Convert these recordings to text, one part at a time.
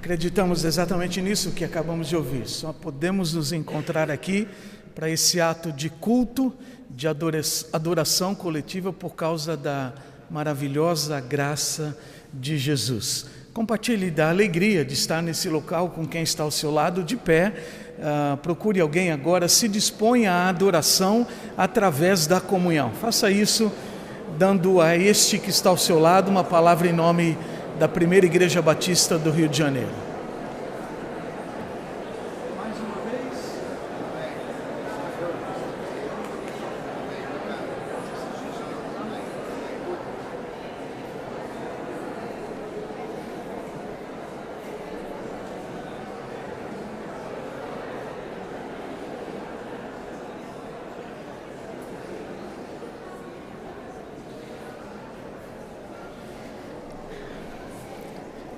Acreditamos exatamente nisso que acabamos de ouvir. Só podemos nos encontrar aqui para esse ato de culto, de adoração coletiva por causa da maravilhosa graça de Jesus. Compartilhe da alegria de estar nesse local com quem está ao seu lado, de pé. Procure alguém agora, se disponha à adoração através da comunhão. Faça isso dando a este que está ao seu lado uma palavra em nome da Primeira Igreja Batista do Rio de Janeiro. Mais uma vez.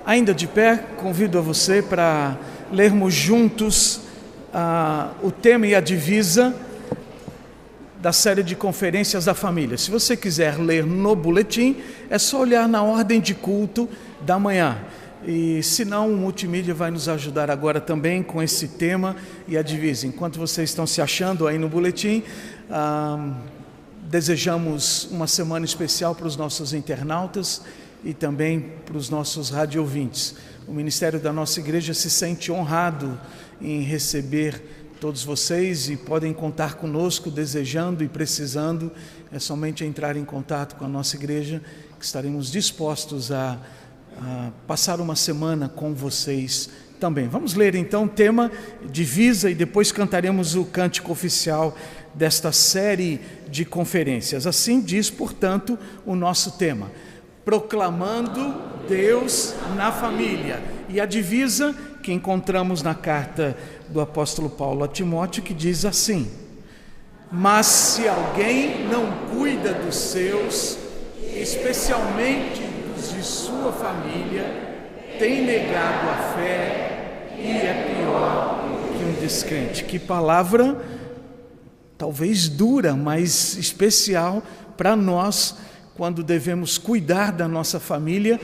Ainda de pé, convido a você para lermos juntos o tema e a divisa da série de conferências da família. Se você quiser ler no boletim, é só olhar na ordem de culto da manhã. E se não, o multimídia vai nos ajudar agora também com esse tema e a divisa. Enquanto vocês estão se achando aí no boletim, desejamos uma semana especial para os nossos internautas e também para os nossos radioouvintes. O ministério da nossa igreja se sente honrado em receber todos vocês e podem contar conosco, desejando e precisando. É somente entrar em contato com a nossa igreja que estaremos dispostos a passar uma semana com vocês também. Vamos ler então o tema, divisa, e depois cantaremos o cântico oficial desta série de conferências. Assim diz, portanto, o nosso tema: proclamando Deus na família. E a divisa que encontramos na carta do apóstolo Paulo a Timóteo, que diz assim: mas se alguém não cuida dos seus, especialmente dos de sua família, tem negado a fé e é pior que um descrente. Que palavra talvez dura, mas especial para nós, quando devemos cuidar da nossa família.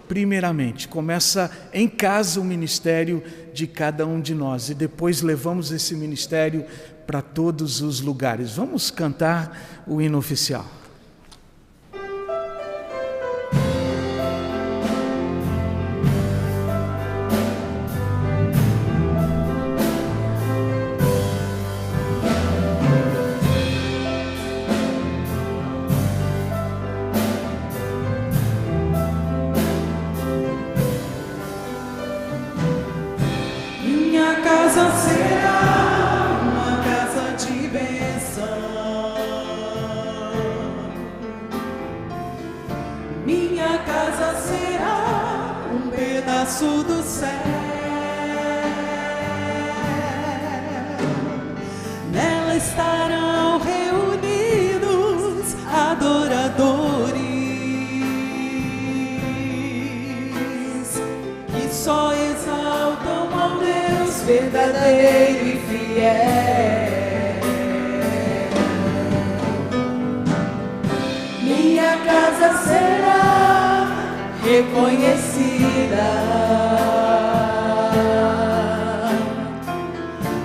Primeiramente, começa em casa o ministério de cada um de nós e depois levamos esse ministério para todos os lugares. Vamos cantar o hino oficial. Do céu, nela estarão reunidos adoradores que só exaltam ao Deus verdadeiro e fiel. Minha casa será reconhecida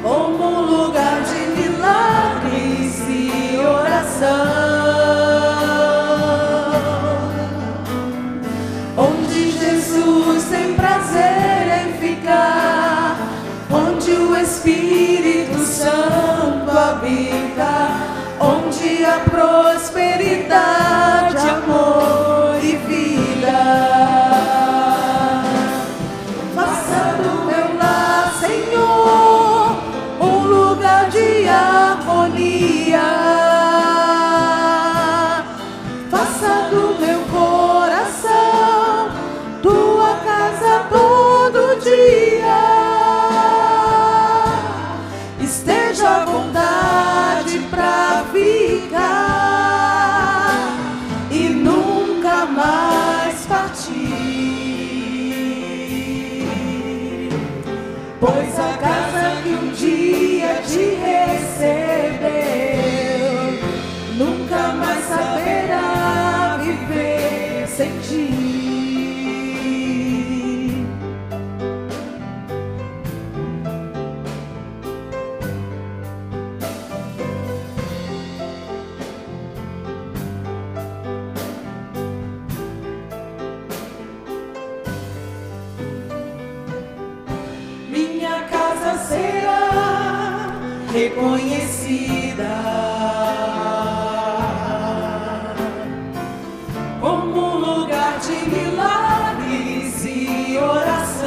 como lugar de milagres e oração, onde Jesus tem prazer em ficar, onde o Espírito Santo habita, onde a prosperidade, amor e vida. Faça do meu lar, Senhor, um lugar de harmonia. Faça do meu coração tua casa todo dia. Esteja à vontade pra ficar e nunca mais partir. Pois a casa que um dia te recebeu nunca mais saberá viver sem ti. reconhecida como um lugar de milagres e oração,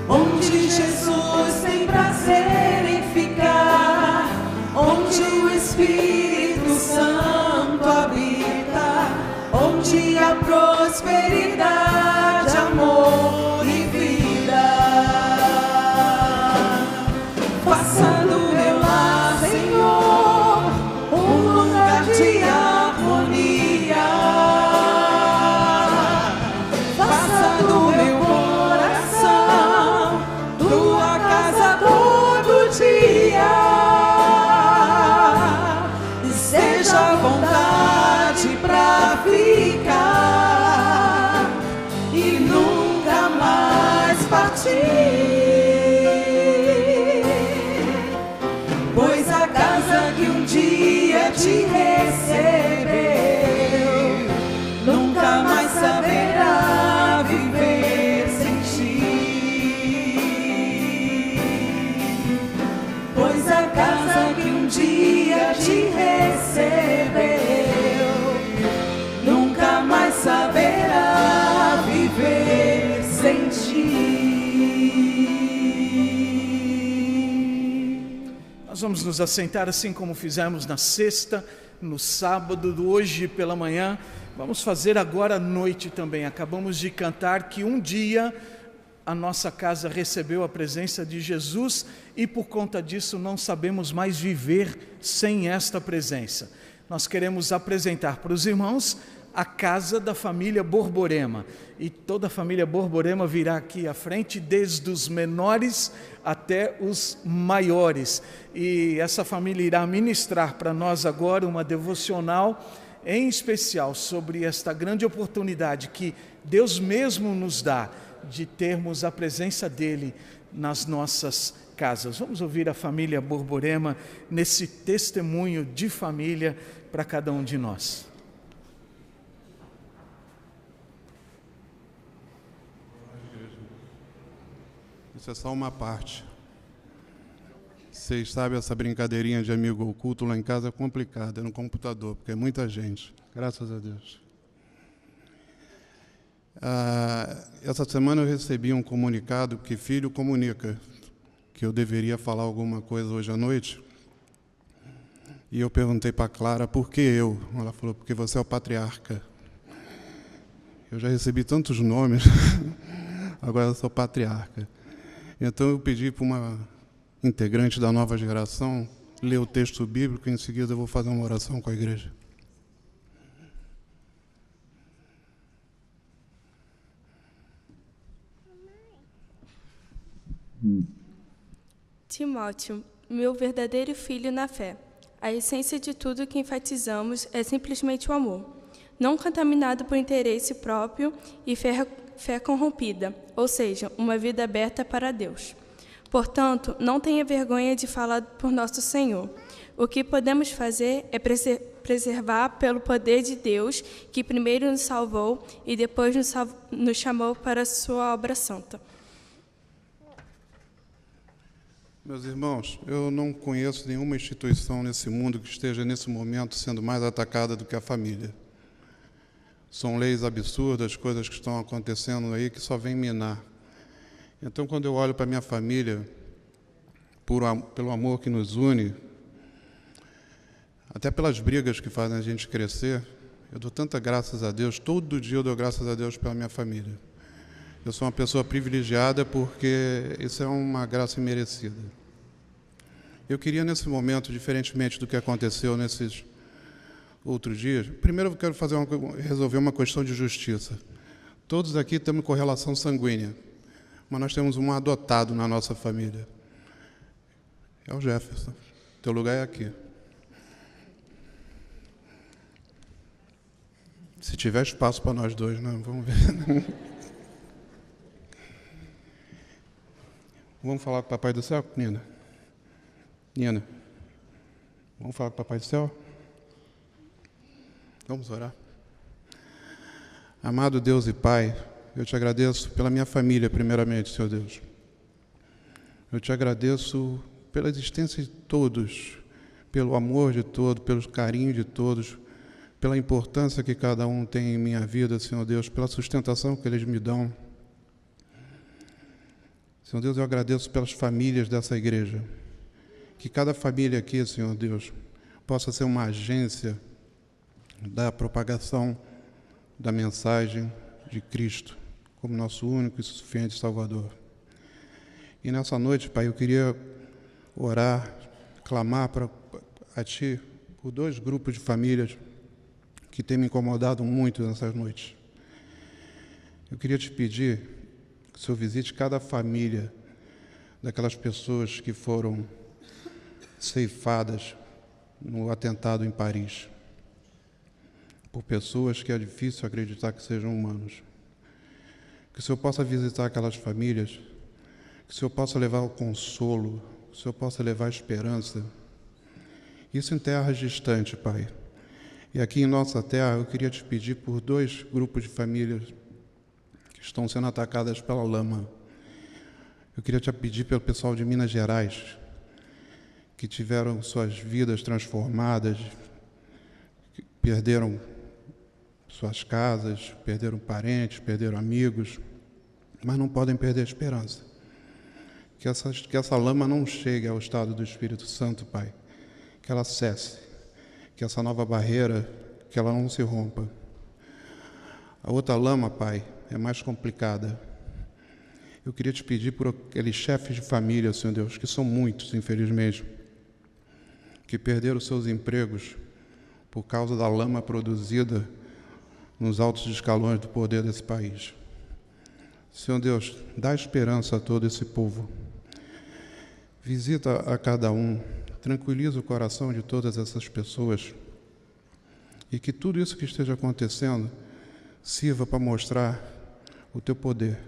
onde Jesus tem prazer em ficar, onde o Espírito Santo habita, onde há prosperidade, amor e vida. Faça do meu lar, Senhor, um lugar de harmonia. Faça do meu coração tua casa todo dia. E seja a vontade pra ficar e nunca mais partir. Pois a casa que um dia te recebeu nunca mais saberá viver sem ti. Pois a casa que um dia te recebeu nunca mais saberá viver sem ti. Nós vamos nos assentar assim como fizemos na sexta, no sábado, hoje pela manhã. Vamos fazer agora à noite também. Acabamos de cantar que um dia a nossa casa recebeu a presença de Jesus e por conta disso não sabemos mais viver sem esta presença. Nós queremos apresentar para os irmãos a casa da família Borborema, e toda a família Borborema virá aqui à frente, desde os menores até os maiores, e essa família irá ministrar para nós agora uma devocional em especial sobre esta grande oportunidade que Deus mesmo nos dá de termos a presença dele nas nossas casas. Vamos ouvir a família Borborema nesse testemunho de família para cada um de nós. Isso é só uma parte. Vocês sabem, essa brincadeirinha de amigo oculto lá em casa é complicada, é no computador, porque é muita gente, graças a Deus. Essa semana eu recebi um comunicado que filho comunica, que eu deveria falar alguma coisa hoje à noite. E eu perguntei para a Clara, por que eu? Ela falou, porque você é o patriarca. Eu já recebi tantos nomes, agora eu sou patriarca. Então eu pedi para uma integrante da nova geração ler o texto bíblico e em seguida eu vou fazer uma oração com a igreja. Timóteo, meu verdadeiro filho na fé. A essência de tudo que enfatizamos é simplesmente o amor, não contaminado por interesse próprio e fé corrompida, ou seja, uma vida aberta para Deus. Portanto, não tenha vergonha de falar por nosso Senhor. O que podemos fazer é preservar pelo poder de Deus, que primeiro nos salvou e depois nos chamou para a sua obra santa. Meus irmãos, eu não conheço nenhuma instituição nesse mundo que esteja nesse momento sendo mais atacada do que a família. São leis absurdas, coisas que estão acontecendo aí que só vêm minar. Então, quando eu olho para a minha família, pelo amor que nos une, até pelas brigas que fazem a gente crescer, eu dou tanta graças a Deus, todo dia eu dou graças a Deus pela minha família. Eu sou uma pessoa privilegiada porque isso é uma graça imerecida. Eu queria, nesse momento, diferentemente do que aconteceu nesses outros dias, primeiro eu quero resolver uma questão de justiça. Todos aqui temos correlação sanguínea, mas nós temos um adotado na nossa família. É o Jefferson. Teu lugar é aqui. Se tiver espaço para nós dois, né? Vamos ver. Vamos falar com o Papai do Céu, Nina? Nina, vamos falar com o Papai do Céu? Vamos orar. Amado Deus e Pai, eu te agradeço pela minha família, primeiramente, Senhor Deus. Eu te agradeço pela existência de todos, pelo amor de todos, pelo carinho de todos, pela importância que cada um tem em minha vida, Senhor Deus, pela sustentação que eles me dão. Senhor Deus, eu agradeço pelas famílias dessa igreja. Que cada família aqui, Senhor Deus, possa ser uma agência da propagação da mensagem de Cristo como nosso único e suficiente Salvador. E nessa noite, Pai, eu queria orar, clamar a Ti por 2 grupos de famílias que têm me incomodado muito nessas noites. Eu queria te pedir que o Senhor visite cada família daquelas pessoas que foram ceifadas no atentado em Paris, por pessoas que é difícil acreditar que sejam humanos. Que o Senhor possa visitar aquelas famílias, que o Senhor possa levar o consolo, que o Senhor possa levar a esperança. Isso em terras distantes, Pai. E aqui em nossa terra, eu queria te pedir por 2 grupos de famílias que estão sendo atacadas pela lama. Eu queria te pedir pelo pessoal de Minas Gerais, que tiveram suas vidas transformadas, que perderam suas casas, perderam parentes, perderam amigos, mas não podem perder a esperança. Que essa lama não chegue ao estado do Espírito Santo, Pai. Que ela cesse. Que essa nova barreira, que ela não se rompa. A outra lama, Pai, é mais complicada. Eu queria te pedir por aqueles chefes de família, Senhor Deus, que são muitos, infelizmente, que perderam seus empregos por causa da lama produzida nos altos escalões do poder desse país. Senhor Deus, dá esperança a todo esse povo. Visita a cada um, tranquiliza o coração de todas essas pessoas e que tudo isso que esteja acontecendo sirva para mostrar o Teu poder.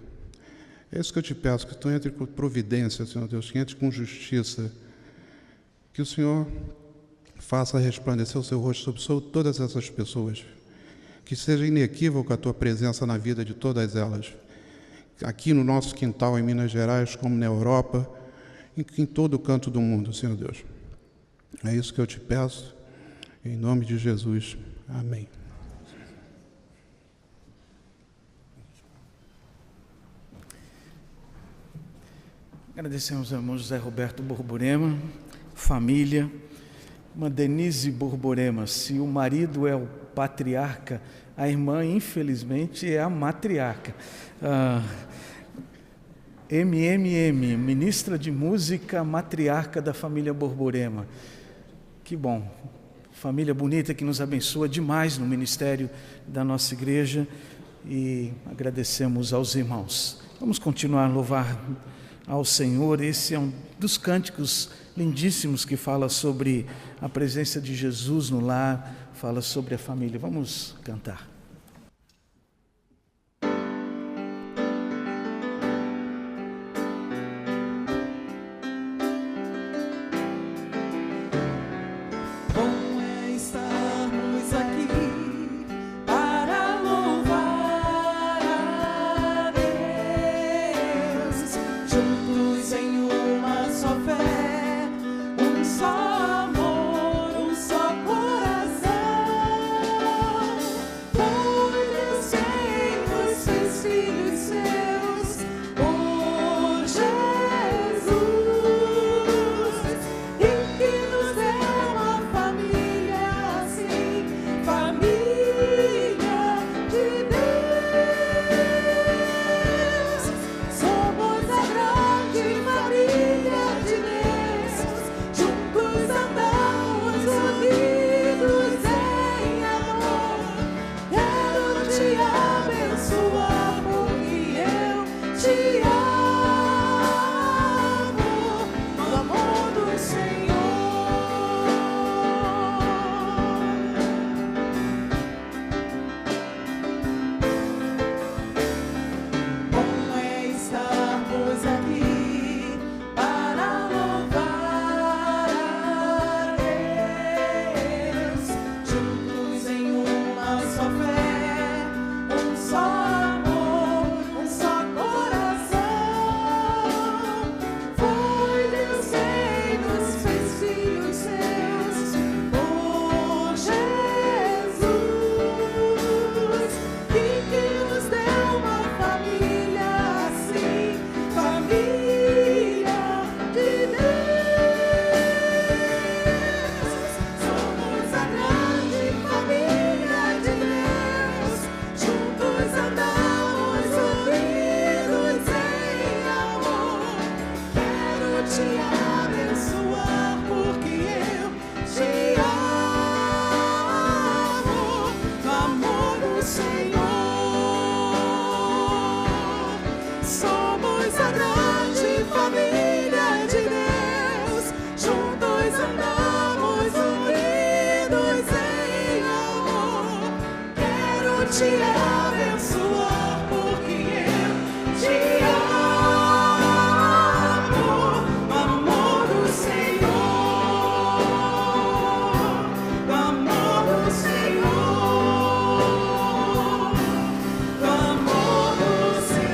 É isso que eu te peço, que Tu entre com providência, Senhor Deus, que entre com justiça, que o Senhor faça resplandecer o Seu rosto sobre todas essas pessoas, que seja inequívoca a Tua presença na vida de todas elas, aqui no nosso quintal em Minas Gerais, como na Europa, em todo o canto do mundo, Senhor Deus. É isso que eu te peço, em nome de Jesus. Amém. Agradecemos ao irmão José Roberto Borborema, família, irmã Denise Borborema. Se o marido é o patriarca, a irmã, infelizmente, é a matriarca. Ministra de Música, matriarca da família Borborema. Que bom, família bonita que nos abençoa demais no ministério da nossa igreja, e agradecemos aos irmãos. Vamos continuar a louvar ao Senhor. Esse é um dos cânticos lindíssimos que fala sobre a presença de Jesus no lar, fala sobre a família. Vamos cantar. Só te abençoar, porque eu te amo. O amor do Senhor, o amor do Senhor, o amor do Senhor.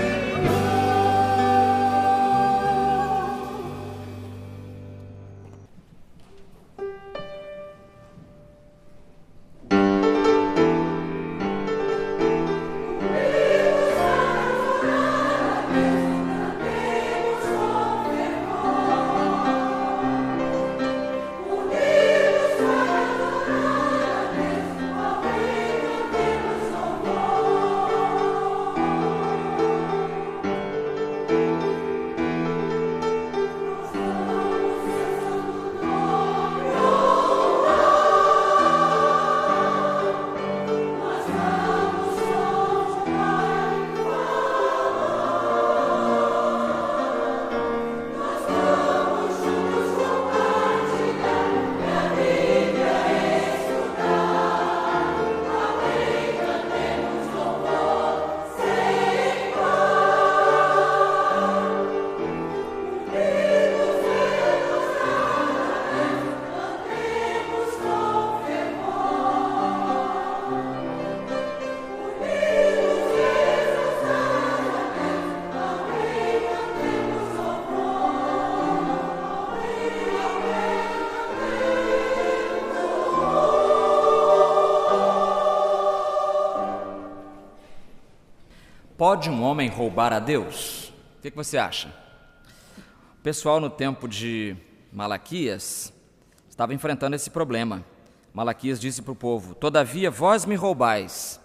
Pode um homem roubar a Deus? O que você acha? O pessoal no tempo de Malaquias estava enfrentando esse problema. Malaquias disse para o povo: todavia vós me roubais,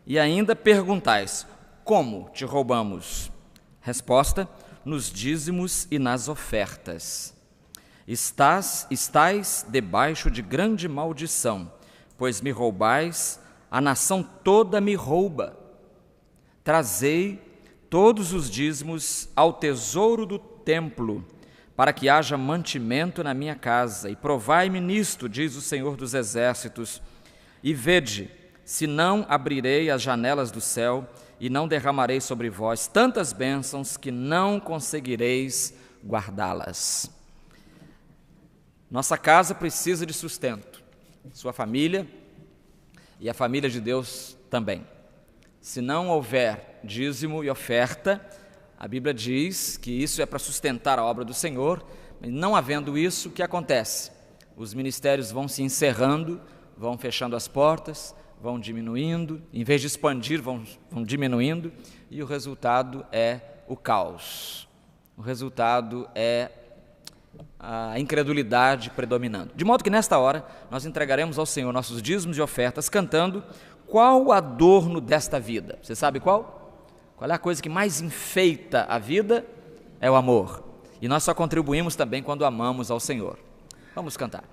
e ainda perguntais, como te roubamos? Resposta: nos dízimos e nas ofertas. Estais debaixo de grande maldição, pois me roubais, a nação toda me rouba. Trazei todos os dízimos ao tesouro do templo, para que haja mantimento na minha casa, e provai-me nisto, diz o Senhor dos Exércitos, e vede, se não abrirei as janelas do céu, e não derramarei sobre vós tantas bênçãos que não conseguireis guardá-las. Nossa casa precisa de sustento, sua família e a família de Deus também. Se não houver dízimo e oferta, a Bíblia diz que isso é para sustentar a obra do Senhor, mas não havendo isso, o que acontece? Os ministérios vão se encerrando, vão fechando as portas, vão diminuindo, em vez de expandir, vão diminuindo, e o resultado é o caos. O resultado é a incredulidade predominando. De modo que nesta hora nós entregaremos ao Senhor nossos dízimos e ofertas cantando: qual o adorno desta vida? Você sabe qual? Qual é a coisa que mais enfeita a vida? É o amor. E nós só contribuímos também quando amamos ao Senhor. Vamos cantar.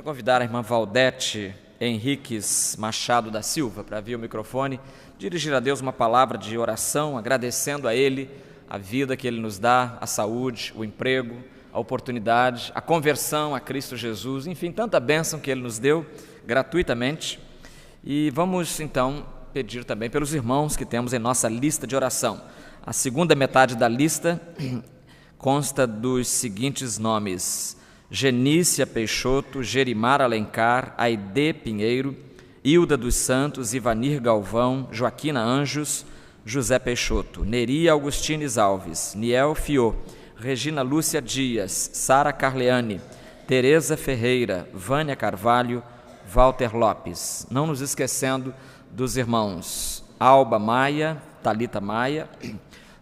convidar a irmã Valdete Henriques Machado da Silva para vir ao microfone, dirigir a Deus uma palavra de oração, agradecendo a Ele a vida que Ele nos dá, a saúde, o emprego, a oportunidade, a conversão a Cristo Jesus, enfim, tanta bênção que Ele nos deu gratuitamente. E vamos então pedir também pelos irmãos que temos em nossa lista de oração. A segunda metade da lista consta dos seguintes nomes: Genícia Peixoto, Gerimar Alencar, Aide Pinheiro, Hilda dos Santos, Ivanir Galvão, Joaquina Anjos, José Peixoto, Neri Augustines Alves, Niel Fiô, Regina Lúcia Dias, Sara Carleane, Tereza Ferreira, Vânia Carvalho, Walter Lopes. Não nos esquecendo dos irmãos Alba Maia, Talita Maia,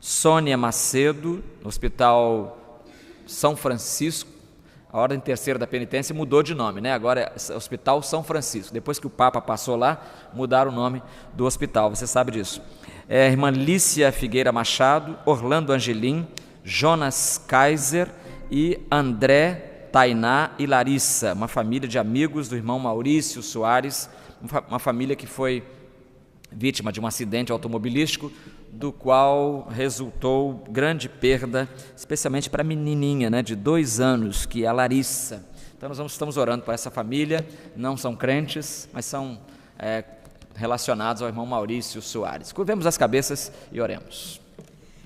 Sônia Macedo, no Hospital São Francisco. A Ordem Terceira da Penitência mudou de nome, né? Agora é Hospital São Francisco. Depois que o Papa passou lá, mudaram o nome do hospital, você sabe disso. Irmã Lícia Figueira Machado, Orlando Angelim, Jonas Kaiser e André, Tainá e Larissa, uma família de amigos do irmão Maurício Soares, uma família que foi vítima de um acidente automobilístico, do qual resultou grande perda, especialmente para a menininha, né, de 2 anos, que é a Larissa. Então nós estamos orando por essa família, não são crentes, mas são relacionados ao irmão Maurício Soares. Curvemos as cabeças e oremos.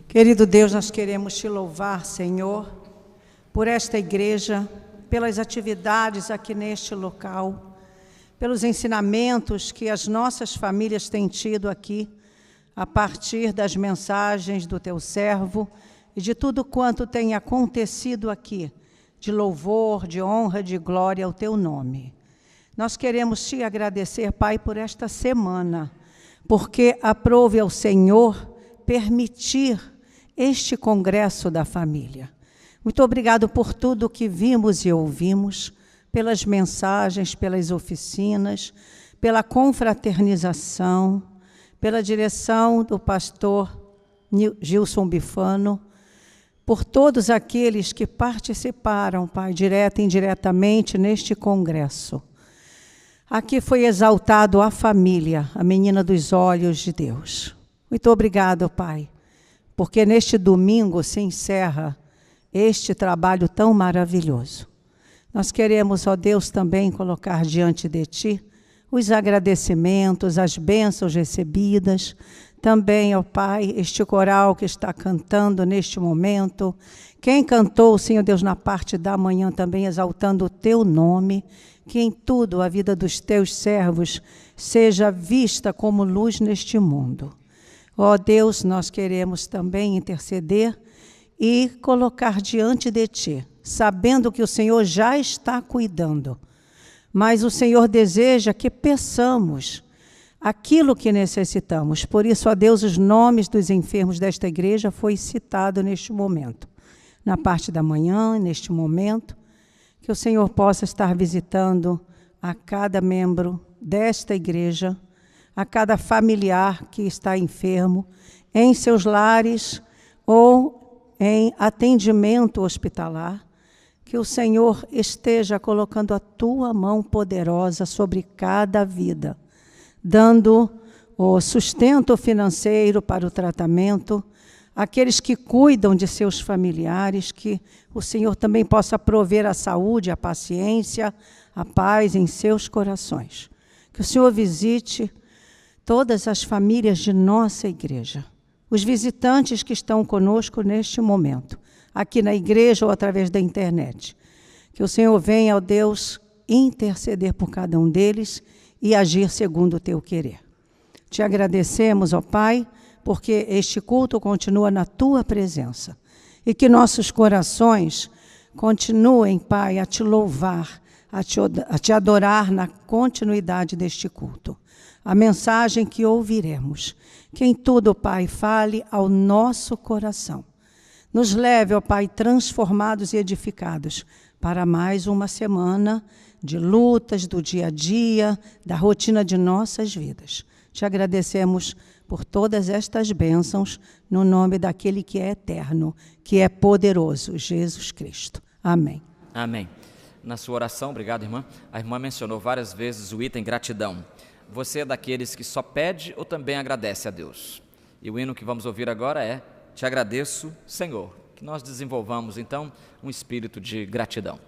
Querido Deus, nós queremos te louvar, Senhor, por esta igreja, pelas atividades aqui neste local, pelos ensinamentos que as nossas famílias têm tido aqui, a partir das mensagens do teu servo e de tudo quanto tem acontecido aqui, de louvor, de honra, de glória ao teu nome. Nós queremos te agradecer, Pai, por esta semana, porque aprove ao Senhor permitir este congresso da família. Muito obrigado por tudo que vimos e ouvimos, pelas mensagens, pelas oficinas, pela confraternização, pela direção do pastor Gilson Bifano, por todos aqueles que participaram, Pai, direta e indiretamente neste congresso. Aqui foi exaltado a família, a menina dos olhos de Deus. Muito obrigado, Pai, porque neste domingo se encerra este trabalho tão maravilhoso. Nós queremos, ó Deus, também colocar diante de Ti os agradecimentos, as bênçãos recebidas, também, ó Pai, este coral que está cantando neste momento, quem cantou, Senhor Deus, na parte da manhã também exaltando o Teu nome, que em tudo a vida dos Teus servos seja vista como luz neste mundo. Ó Deus, nós queremos também interceder e colocar diante de Ti, sabendo que o Senhor já está cuidando, mas o Senhor deseja que peçamos aquilo que necessitamos. Por isso, ó Deus, os nomes dos enfermos desta igreja foi citado neste momento. Na parte da manhã, neste momento, que o Senhor possa estar visitando a cada membro desta igreja, a cada familiar que está enfermo, em seus lares ou em atendimento hospitalar, que o Senhor esteja colocando a Tua mão poderosa sobre cada vida, dando o sustento financeiro para o tratamento, aqueles que cuidam de seus familiares, que o Senhor também possa prover a saúde, a paciência, a paz em seus corações. Que o Senhor visite todas as famílias de nossa igreja, os visitantes que estão conosco neste momento, aqui na igreja ou através da internet. Que o Senhor venha, ó Deus, interceder por cada um deles e agir segundo o Teu querer. Te agradecemos, ó Pai, porque este culto continua na Tua presença e que nossos corações continuem, Pai, a Te louvar, a Te adorar na continuidade deste culto. A mensagem que ouviremos, que em tudo, Pai, fale ao nosso coração. Nos leve, ó Pai, transformados e edificados para mais uma semana de lutas do dia a dia, da rotina de nossas vidas. Te agradecemos por todas estas bênçãos, no nome daquele que é eterno, que é poderoso, Jesus Cristo. Amém. Amém. na sua oração, obrigado, irmã. A irmã mencionou várias vezes o item gratidão. Você é daqueles que só pede ou também agradece a Deus? E o hino que vamos ouvir agora é Te agradeço, Senhor. Que nós desenvolvamos, então, um espírito de gratidão.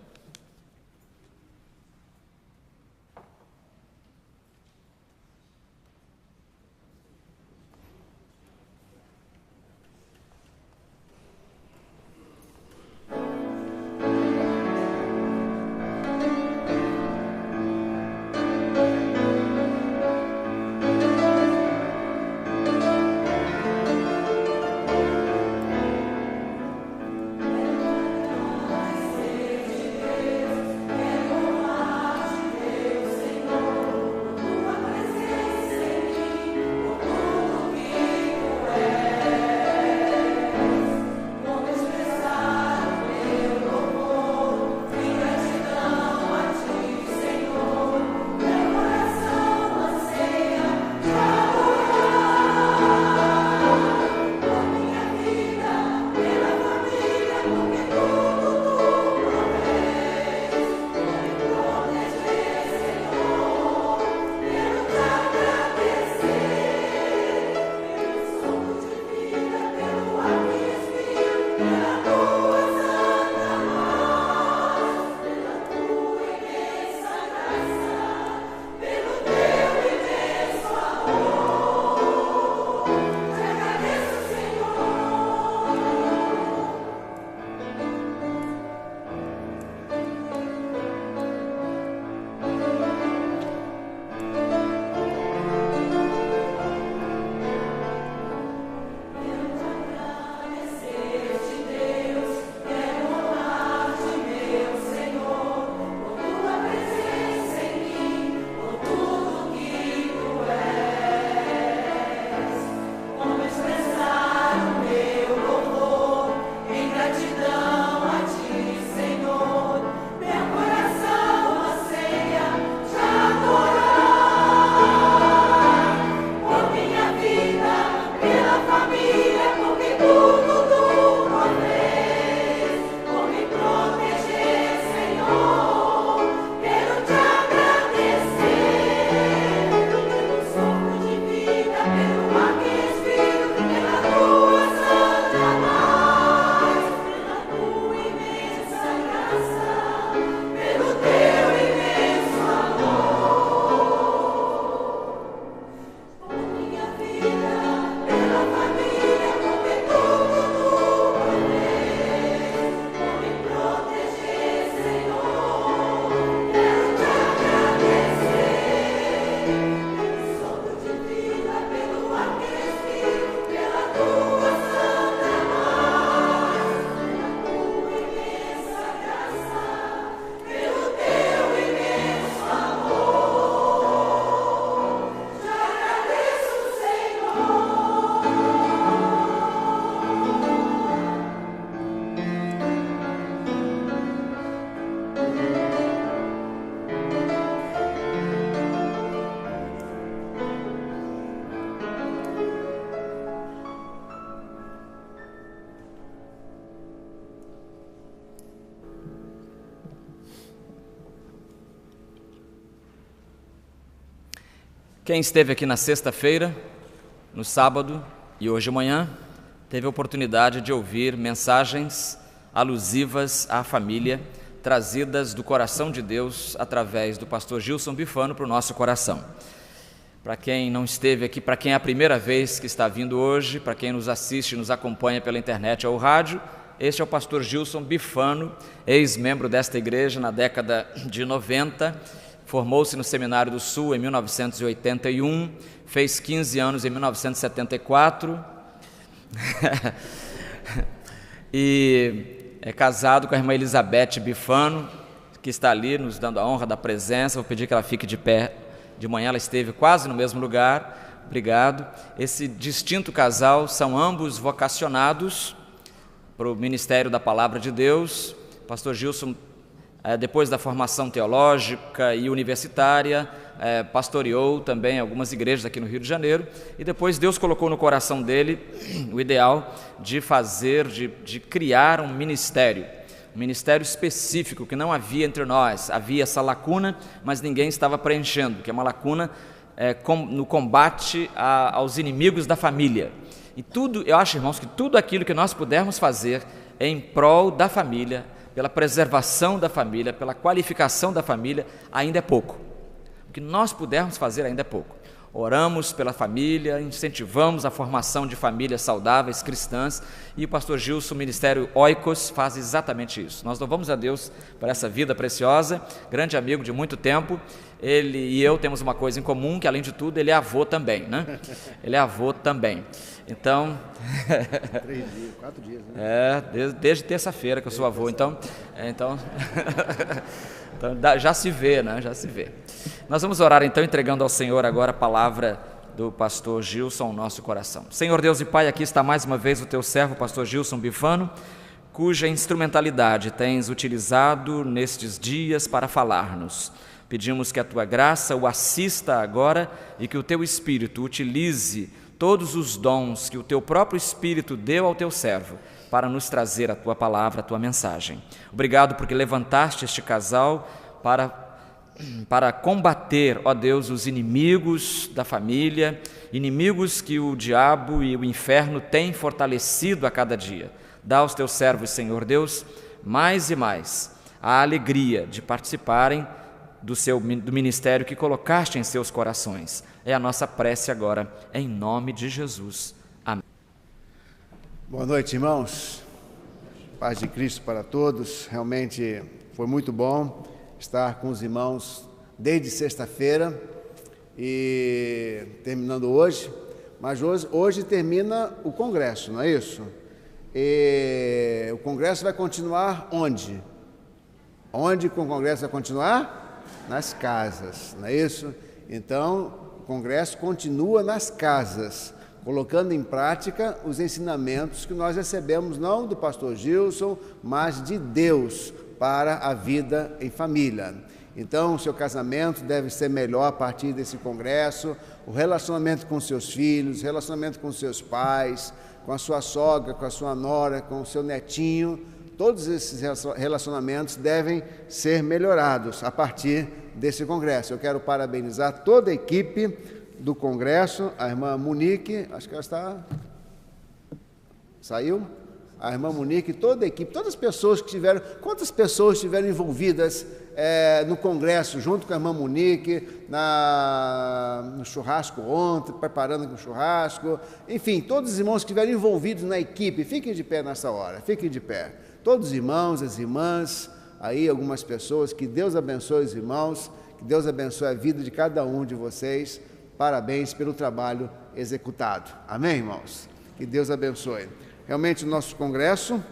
Quem esteve aqui na sexta-feira, no sábado e hoje de manhã, teve a oportunidade de ouvir mensagens alusivas à família, trazidas do coração de Deus através do pastor Gilson Bifano para o nosso coração. Para quem não esteve aqui, para quem é a primeira vez que está vindo hoje, para quem nos assiste e nos acompanha pela internet ou rádio, este é o pastor Gilson Bifano, ex-membro desta igreja na década de 90, formou-se no Seminário do Sul em 1981, fez 15 anos em 1974 e é casado com a irmã Elizabeth Bifano, que está ali nos dando a honra da presença. Vou pedir que ela fique de pé. De manhã ela esteve quase no mesmo lugar. Obrigado. Esse distinto casal são ambos vocacionados para o Ministério da Palavra de Deus. Pastor Gilson, depois da formação teológica e universitária, pastoreou também algumas igrejas aqui no Rio de Janeiro, e depois Deus colocou no coração dele o ideal de fazer, de criar um ministério, um ministério específico que não havia entre nós. Havia essa lacuna, mas ninguém estava preenchendo, que é uma lacuna no combate aos inimigos da família. E tudo, eu acho, irmãos, que tudo aquilo que nós pudermos fazer em prol da família, pela preservação da família, pela qualificação da família, ainda é pouco. O que nós pudermos fazer ainda é pouco. Oramos pela família, incentivamos a formação de famílias saudáveis, cristãs, e o pastor Gilson, o Ministério Oikos, faz exatamente isso. Nós louvamos a Deus por essa vida preciosa, grande amigo de muito tempo. Ele e eu temos uma coisa em comum, que além de tudo, ele é avô também, né? Ele é avô também. Então... 4 dias, né? Desde terça-feira que eu sou avô, então já se vê, né? Já se vê. Nós vamos orar então, entregando ao Senhor agora a palavra do pastor Gilson ao nosso coração. Senhor Deus e Pai, aqui está mais uma vez o teu servo, pastor Gilson Bifano, cuja instrumentalidade tens utilizado nestes dias para falar-nos. Pedimos que a tua graça o assista agora e que o teu Espírito utilize todos os dons que o teu próprio Espírito deu ao teu servo para nos trazer a tua palavra, a tua mensagem. Obrigado porque levantaste este casal para combater, ó Deus, os inimigos da família, inimigos que o diabo e o inferno têm fortalecido a cada dia. Dá aos teus servos, Senhor Deus, mais e mais a alegria de participarem do ministério que colocaste em seus corações. É a nossa prece agora, em nome de Jesus. Amém. Boa noite, irmãos. Paz de Cristo para todos. Realmente foi muito bom estar com os irmãos desde sexta-feira e terminando hoje. Mas hoje termina o congresso, não é isso? E o congresso vai continuar onde? Onde o congresso vai continuar? Nas casas, não é isso? Então, o congresso continua nas casas, colocando em prática os ensinamentos que nós recebemos, não do pastor Gilson, mas de Deus para a vida em família. Então, o seu casamento deve ser melhor a partir desse congresso, o relacionamento com seus filhos, o relacionamento com seus pais, com a sua sogra, com a sua nora, com o seu netinho. Todos esses relacionamentos devem ser melhorados a partir desse congresso. Eu quero parabenizar toda a equipe do congresso, a irmã Monique, acho que ela está... Saiu? A irmã Monique, toda a equipe, todas as pessoas que tiveram... Quantas pessoas estiveram envolvidas no congresso, junto com a irmã Monique, no churrasco ontem, preparando o churrasco, enfim, todos os irmãos que estiveram envolvidos na equipe, fiquem de pé nessa hora, fiquem de pé. Todos os irmãos, as irmãs, aí algumas pessoas, que Deus abençoe os irmãos, que Deus abençoe a vida de cada um de vocês. Parabéns pelo trabalho executado. Amém, irmãos? Que Deus abençoe. Realmente o nosso congresso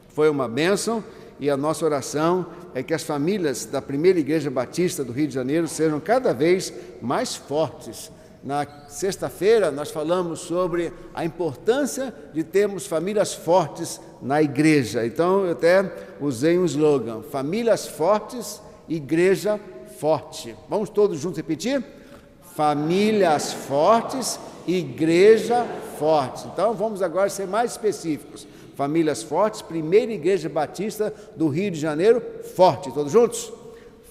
foi uma bênção e a nossa oração é que as famílias da primeira Igreja Batista do Rio de Janeiro sejam cada vez mais fortes. Na sexta-feira nós falamos sobre a importância de termos famílias fortes na igreja. Então eu até usei um slogan: famílias fortes, igreja forte. Vamos todos juntos repetir? Famílias fortes, igreja forte. Então vamos agora ser mais específicos. Famílias fortes, primeira Igreja Batista do Rio de Janeiro, forte. Todos juntos?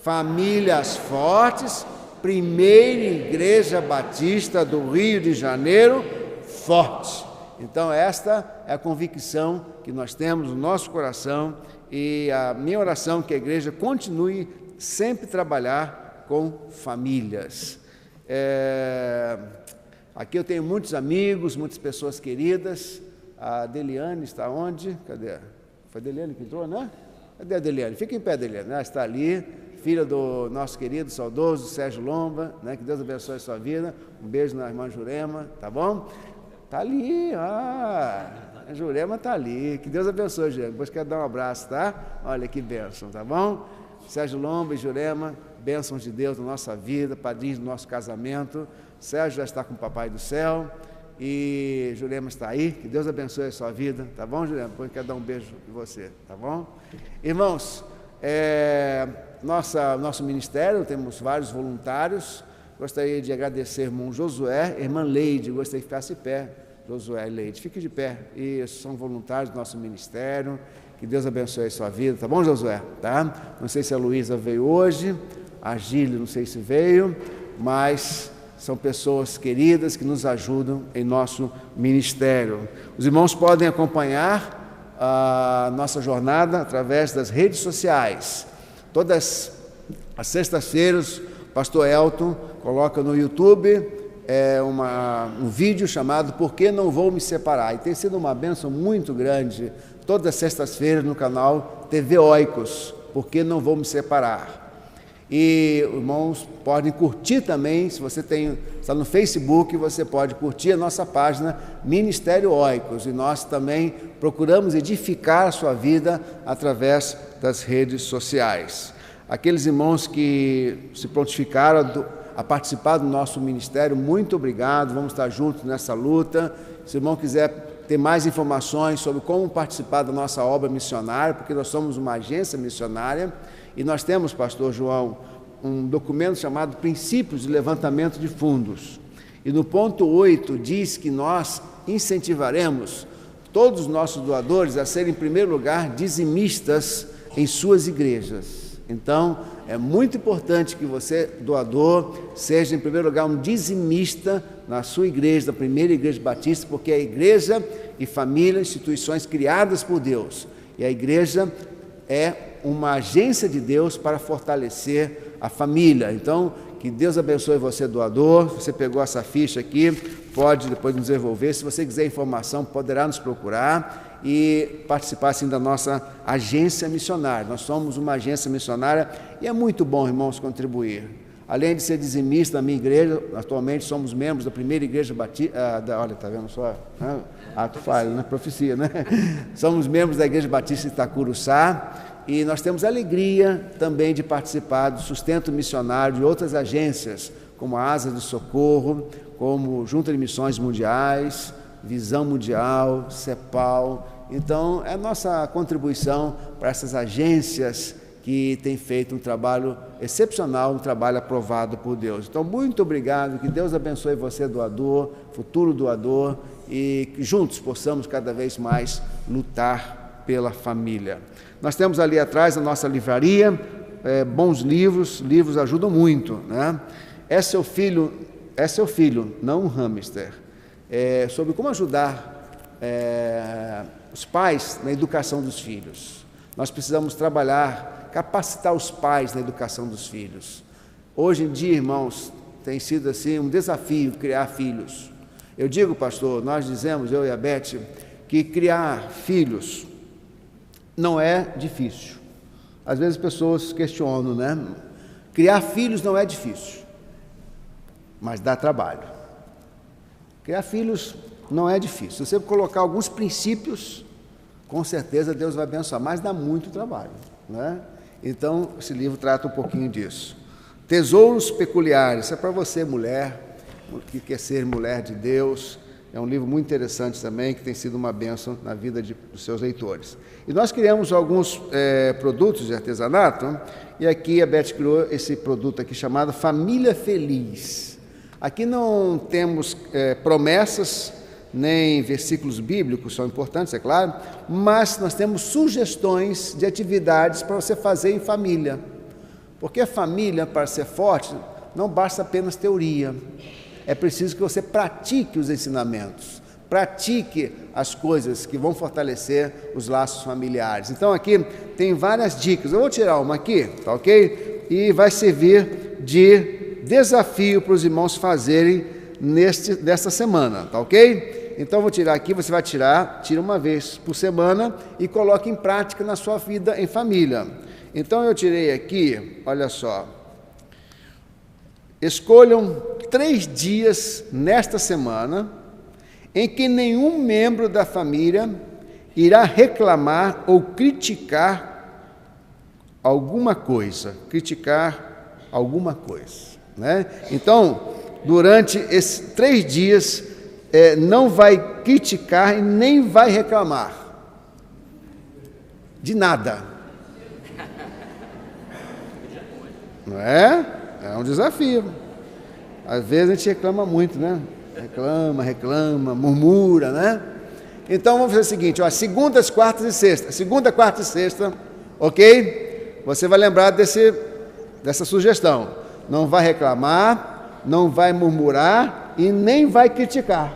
Famílias fortes, primeira Igreja Batista do Rio de Janeiro, forte. Então esta é a convicção que nós temos no nosso coração e a minha oração é que a igreja continue sempre a trabalhar com famílias. Aqui eu tenho muitos amigos, muitas pessoas queridas. A Deliane está onde? Cadê? Foi a Deliane que entrou, né? Cadê a Deliane? Fica em pé, Deliane. Ela está ali, filha do nosso querido, saudoso Sérgio Lomba, né? Que Deus abençoe a sua vida. Um beijo na irmã Jurema, tá bom? Está ali, a Jurema está ali. Que Deus abençoe, Jurema. Depois quero dar um abraço, tá? Olha que bênção, tá bom? Sérgio Lomba e Jurema, bênçãos de Deus na nossa vida, padrinhos do nosso casamento. Sérgio já está com o Papai do Céu e Jurema está aí. Que Deus abençoe a sua vida, tá bom, Jurema? Depois quero dar um beijo em você, tá bom? Irmãos, nosso ministério, temos vários voluntários. Gostaria de agradecer irmão Josué, irmã Leide, gostaria que ficasse de pé, Josué e Leide, fique de pé. Isso, são voluntários do nosso ministério, Que Deus abençoe a sua vida, tá bom, Josué? Tá? Não sei se a Luísa veio hoje, a Gília não sei se veio, mas são pessoas queridas que nos ajudam em nosso ministério. Os irmãos podem acompanhar a nossa jornada através das redes sociais. Todas as sextas-feiras, o pastor Elton coloca no YouTube um vídeo chamado Por que Não Vou Me Separar? E tem sido uma bênção muito grande, todas as sextas-feiras no canal TV Oicos, Por que Não Vou Me Separar? E irmãos podem curtir também, se você está no Facebook, você pode curtir a nossa página Ministério Oicos. E nós também procuramos edificar a sua vida através das redes sociais. Aqueles irmãos que se prontificaram a participar do nosso ministério, muito obrigado, vamos estar juntos nessa luta. Se o irmão quiser ter mais informações sobre como participar da nossa obra missionária, porque nós somos uma agência missionária, e nós temos, pastor João, um documento chamado Princípios de Levantamento de Fundos. E no ponto 8 diz que nós incentivaremos todos os nossos doadores a serem, em primeiro lugar, dizimistas em suas igrejas. Então, é muito importante que você, doador, seja, em primeiro lugar, um dizimista na sua igreja, da primeira igreja batista, porque a igreja e família, instituições criadas por Deus. E a igreja é uma agência de Deus para fortalecer a família. Então, que Deus abençoe você, doador. Você pegou essa ficha aqui, pode depois nos devolver. Se você quiser informação, poderá nos procurar e participar assim da nossa agência missionária. Nós somos uma agência missionária e é muito bom, irmãos, contribuir. Além de ser dizimista da minha igreja, atualmente somos membros da primeira igreja batista, olha, está vendo só? Ato falho, né? Profecia, né? Somos membros da Igreja Batista de Itacuruçá e nós temos a alegria também de participar do sustento missionário de outras agências, como a Asa de Socorro, como Junta de Missões Mundiais, Visão Mundial, CEPAL. Então, é a nossa contribuição para essas agências que têm feito um trabalho excepcional, um trabalho aprovado por Deus. Então, muito obrigado, que Deus abençoe você, doador, futuro doador, e que juntos possamos cada vez mais lutar pela família. Nós temos ali atrás a nossa livraria, bons livros ajudam muito, né? É seu filho, não um hamster. Sobre como ajudar os pais na educação dos filhos. Nós precisamos trabalhar, capacitar os pais na educação dos filhos. Hoje em dia, irmãos, tem sido assim um desafio criar filhos. Eu digo, pastor, nós dizemos, eu e a Beth, que criar filhos não é difícil. Às vezes as pessoas questionam, né? Criar filhos não é difícil, mas dá trabalho. Criar filhos não é difícil. Se você colocar alguns princípios, com certeza Deus vai abençoar, mas dá muito trabalho, né? Então, esse livro trata um pouquinho disso. Tesouros Peculiares, isso é para você, mulher, que quer ser mulher de Deus. É um livro muito interessante também, que tem sido uma bênção na vida dos seus leitores. E nós criamos alguns produtos de artesanato, e aqui a Beth criou esse produto aqui chamado Família Feliz. Aqui não temos promessas, nem versículos bíblicos, são importantes, é claro, mas nós temos sugestões de atividades para você fazer em família. Porque a família, para ser forte, não basta apenas teoria. É preciso que você pratique os ensinamentos, pratique as coisas que vão fortalecer os laços familiares. Então aqui tem várias dicas, eu vou tirar uma aqui, tá ok? E vai servir de desafio para os irmãos fazerem nesta semana, tá ok? Então eu vou tirar aqui, você vai tira uma vez por semana e coloque em prática na sua vida em família. Então eu tirei aqui, olha só, escolham 3 dias nesta semana em que nenhum membro da família irá reclamar ou criticar alguma coisa, né? Então, durante esses 3 dias, não vai criticar e nem vai reclamar de nada. Não é? É um desafio. Às vezes a gente reclama muito, né? Reclama, murmura, né? Então vamos fazer o seguinte, ó, segundas, quartas e sextas. Segunda, quarta e sexta, ok? Você vai lembrar dessa sugestão. Não vai reclamar, não vai murmurar e nem vai criticar.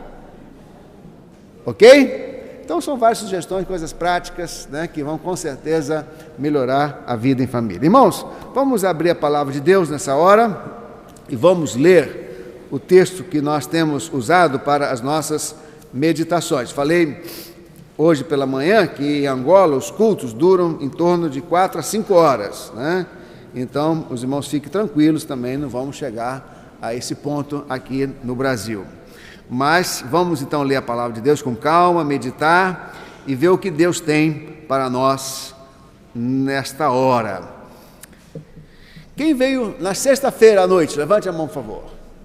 Ok? Então são várias sugestões, coisas práticas, né, que vão com certeza melhorar a vida em família. Irmãos, vamos abrir a palavra de Deus nessa hora e vamos ler o texto que nós temos usado para as nossas meditações. Falei hoje pela manhã que em Angola os cultos duram em torno de 4 a 5 horas, né? Então os irmãos fiquem tranquilos também, não vamos chegar a esse ponto aqui no Brasil. Mas vamos então ler a palavra de Deus com calma, meditar e ver o que Deus tem para nós nesta hora. Quem veio na sexta-feira à noite? Levante a mão, por favor.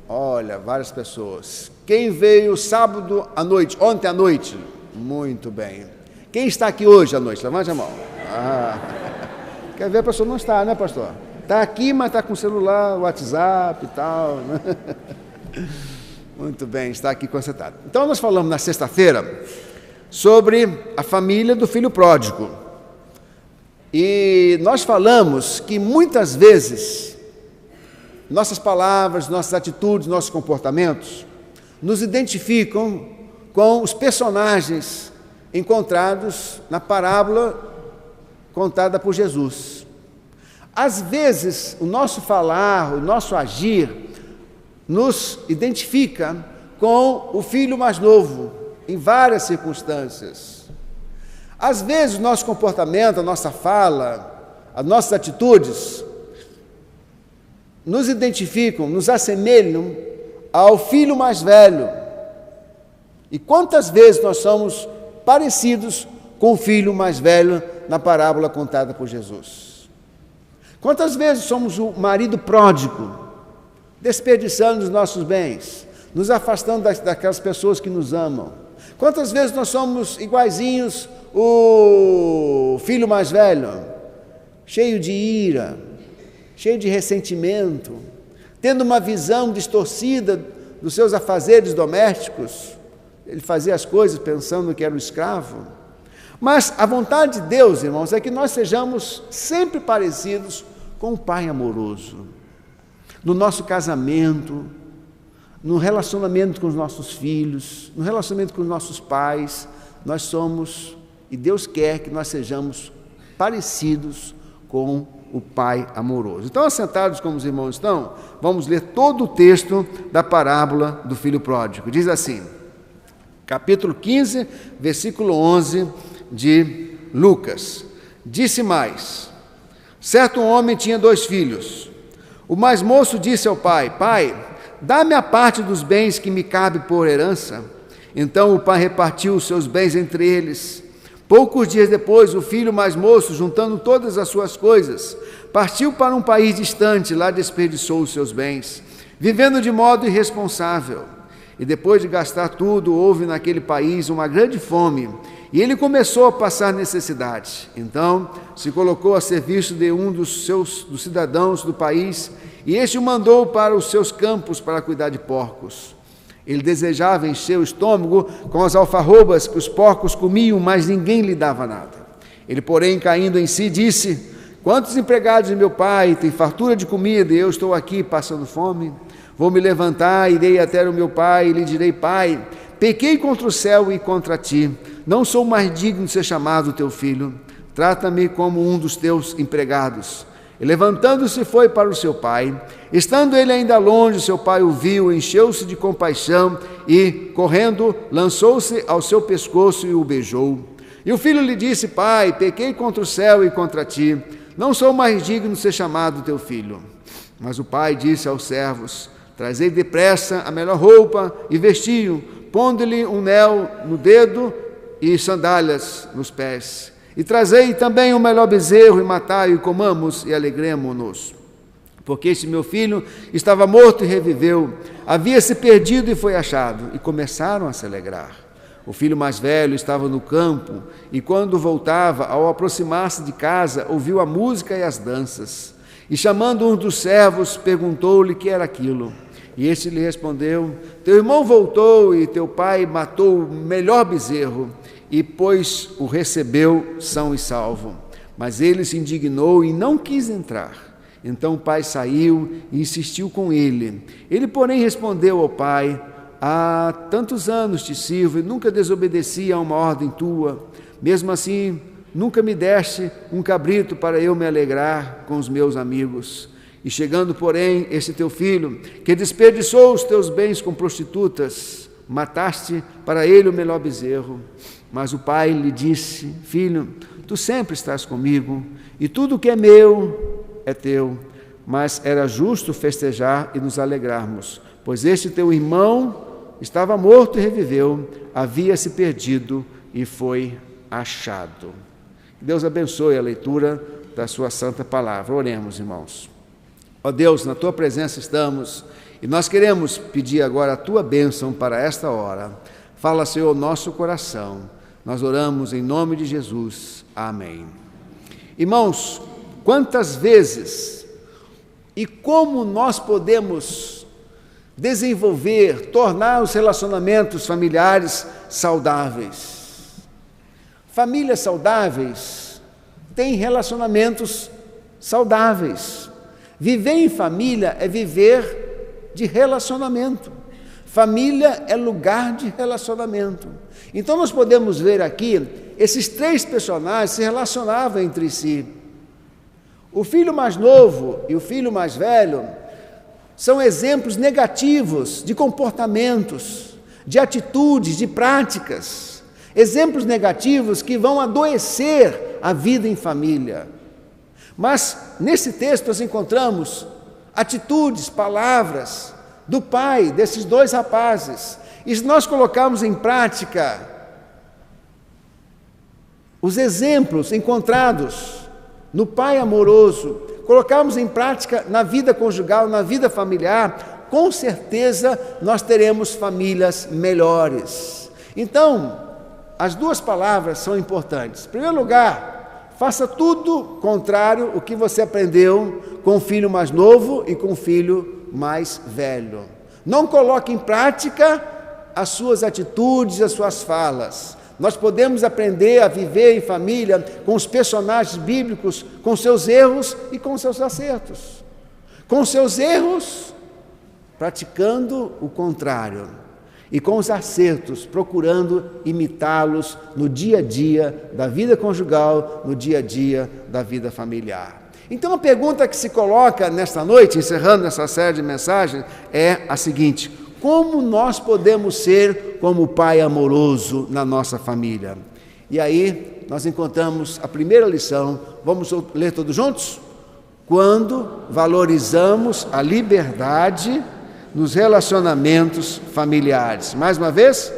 Olha, várias pessoas. Quem veio sábado à noite, ontem à noite? Muito bem. Quem está aqui hoje à noite? Levante a mão. Quer ver, a pessoa não está, né, pastor? Está aqui, mas está com o celular, WhatsApp e tal, né? Muito bem, está aqui concentrado. Então nós falamos na sexta-feira sobre a família do filho pródigo. E nós falamos que muitas vezes nossas palavras, nossas atitudes, nossos comportamentos nos identificam com os personagens encontrados na parábola contada por Jesus. Às vezes, o nosso falar, o nosso agir, nos identifica com o filho mais novo, em várias circunstâncias. Às vezes, o nosso comportamento, a nossa fala, as nossas atitudes, nos identificam, nos assemelham ao filho mais velho. E quantas vezes nós somos parecidos com o filho mais velho na parábola contada por Jesus? Quantas vezes somos o marido pródigo, desperdiçando os nossos bens, nos afastando daquelas pessoas que nos amam? Quantas vezes nós somos iguaizinhos o filho mais velho, cheio de ira, cheio de ressentimento, tendo uma visão distorcida dos seus afazeres domésticos? Ele fazia as coisas pensando que era um escravo. Mas a vontade de Deus, irmãos, é que nós sejamos sempre parecidos com o Pai amoroso. No nosso casamento, no relacionamento com os nossos filhos, no relacionamento com os nossos pais, nós somos, e Deus quer que nós sejamos parecidos com o Pai amoroso. Então, assentados como os irmãos estão, vamos ler todo o texto da parábola do filho pródigo. Diz assim, capítulo 15, versículo 11 de Lucas. Disse mais: certo homem tinha 2 filhos. O mais moço disse ao pai: pai, dá-me a parte dos bens que me cabe por herança. Então o pai repartiu os seus bens entre eles. Poucos dias depois, o filho mais moço, juntando todas as suas coisas, partiu para um país distante, lá desperdiçou os seus bens, vivendo de modo irresponsável. E depois de gastar tudo, houve naquele país uma grande fome, e ele começou a passar necessidade. Então se colocou a serviço de um dos cidadãos do país, e este o mandou para os seus campos para cuidar de porcos. Ele desejava encher o estômago com as alfarrobas que os porcos comiam, mas ninguém lhe dava nada. Ele, porém, caindo em si, disse: quantos empregados de meu pai têm fartura de comida, e eu estou aqui passando fome? Vou me levantar, irei até o meu pai e lhe direi: pai, pequei contra o céu e contra ti, não sou mais digno de ser chamado teu filho, trata-me como um dos teus empregados. E levantando-se foi para o seu pai. Estando ele ainda longe, seu pai o viu, encheu-se de compaixão e, correndo, lançou-se ao seu pescoço e o beijou. E o filho lhe disse: pai, pequei contra o céu e contra ti, não sou mais digno de ser chamado teu filho. Mas o pai disse aos servos: trazei depressa a melhor roupa e vestiu, pondo-lhe um anel no dedo e sandálias nos pés. E trazei também o melhor bezerro e matai-o e comamos e alegremo-nos. Porque este meu filho estava morto e reviveu, havia se perdido e foi achado. E começaram a se alegrar. O filho mais velho estava no campo e quando voltava, ao aproximar-se de casa, ouviu a música e as danças. E chamando um dos servos, perguntou-lhe que era aquilo. E este lhe respondeu: teu irmão voltou e teu pai matou o melhor bezerro e pois o recebeu são e salvo. Mas ele se indignou e não quis entrar. Então o pai saiu e insistiu com ele. Ele, porém, respondeu ao pai: há tantos anos te sirvo e nunca desobedeci a uma ordem tua. Mesmo assim, nunca me deste um cabrito para eu me alegrar com os meus amigos. E chegando, porém, este teu filho, que desperdiçou os teus bens com prostitutas, mataste para ele o melhor bezerro. Mas o pai lhe disse: filho, tu sempre estás comigo, e tudo que é meu é teu. Mas era justo festejar e nos alegrarmos, pois este teu irmão estava morto e reviveu, havia se perdido e foi achado. Deus abençoe a leitura da sua santa palavra. Oremos, irmãos. Ó Deus, na tua presença estamos e nós queremos pedir agora a tua bênção para esta hora. Fala, Senhor, nosso coração. Nós oramos em nome de Jesus. Amém. Irmãos, quantas vezes e como nós podemos desenvolver, tornar os relacionamentos familiares saudáveis? Famílias saudáveis têm relacionamentos saudáveis. Viver em família é viver de relacionamento. Família é lugar de relacionamento. Então nós podemos ver aqui, esses três personagens se relacionavam entre si. O filho mais novo e o filho mais velho são exemplos negativos de comportamentos, de atitudes, de práticas. Exemplos negativos que vão adoecer a vida em família. Mas nesse texto nós encontramos atitudes, palavras do pai desses dois rapazes. E se nós colocarmos em prática os exemplos encontrados no pai amoroso, colocarmos em prática na vida conjugal, na vida familiar, com certeza nós teremos famílias melhores. Então, as duas palavras são importantes. Em primeiro lugar, faça tudo contrário ao que você aprendeu com o filho mais novo e com o filho mais velho. Não coloque em prática as suas atitudes, as suas falas. Nós podemos aprender a viver em família com os personagens bíblicos, com seus erros e com seus acertos. Com seus erros, praticando o contrário. E com os acertos, procurando imitá-los no dia a dia da vida conjugal, no dia a dia da vida familiar. Então a pergunta que se coloca nesta noite, encerrando essa série de mensagens, é a seguinte: como nós podemos ser como o pai amoroso na nossa família? E aí nós encontramos a primeira lição. Vamos ler todos juntos? Quando valorizamos a liberdade nos relacionamentos familiares. Mais uma vez,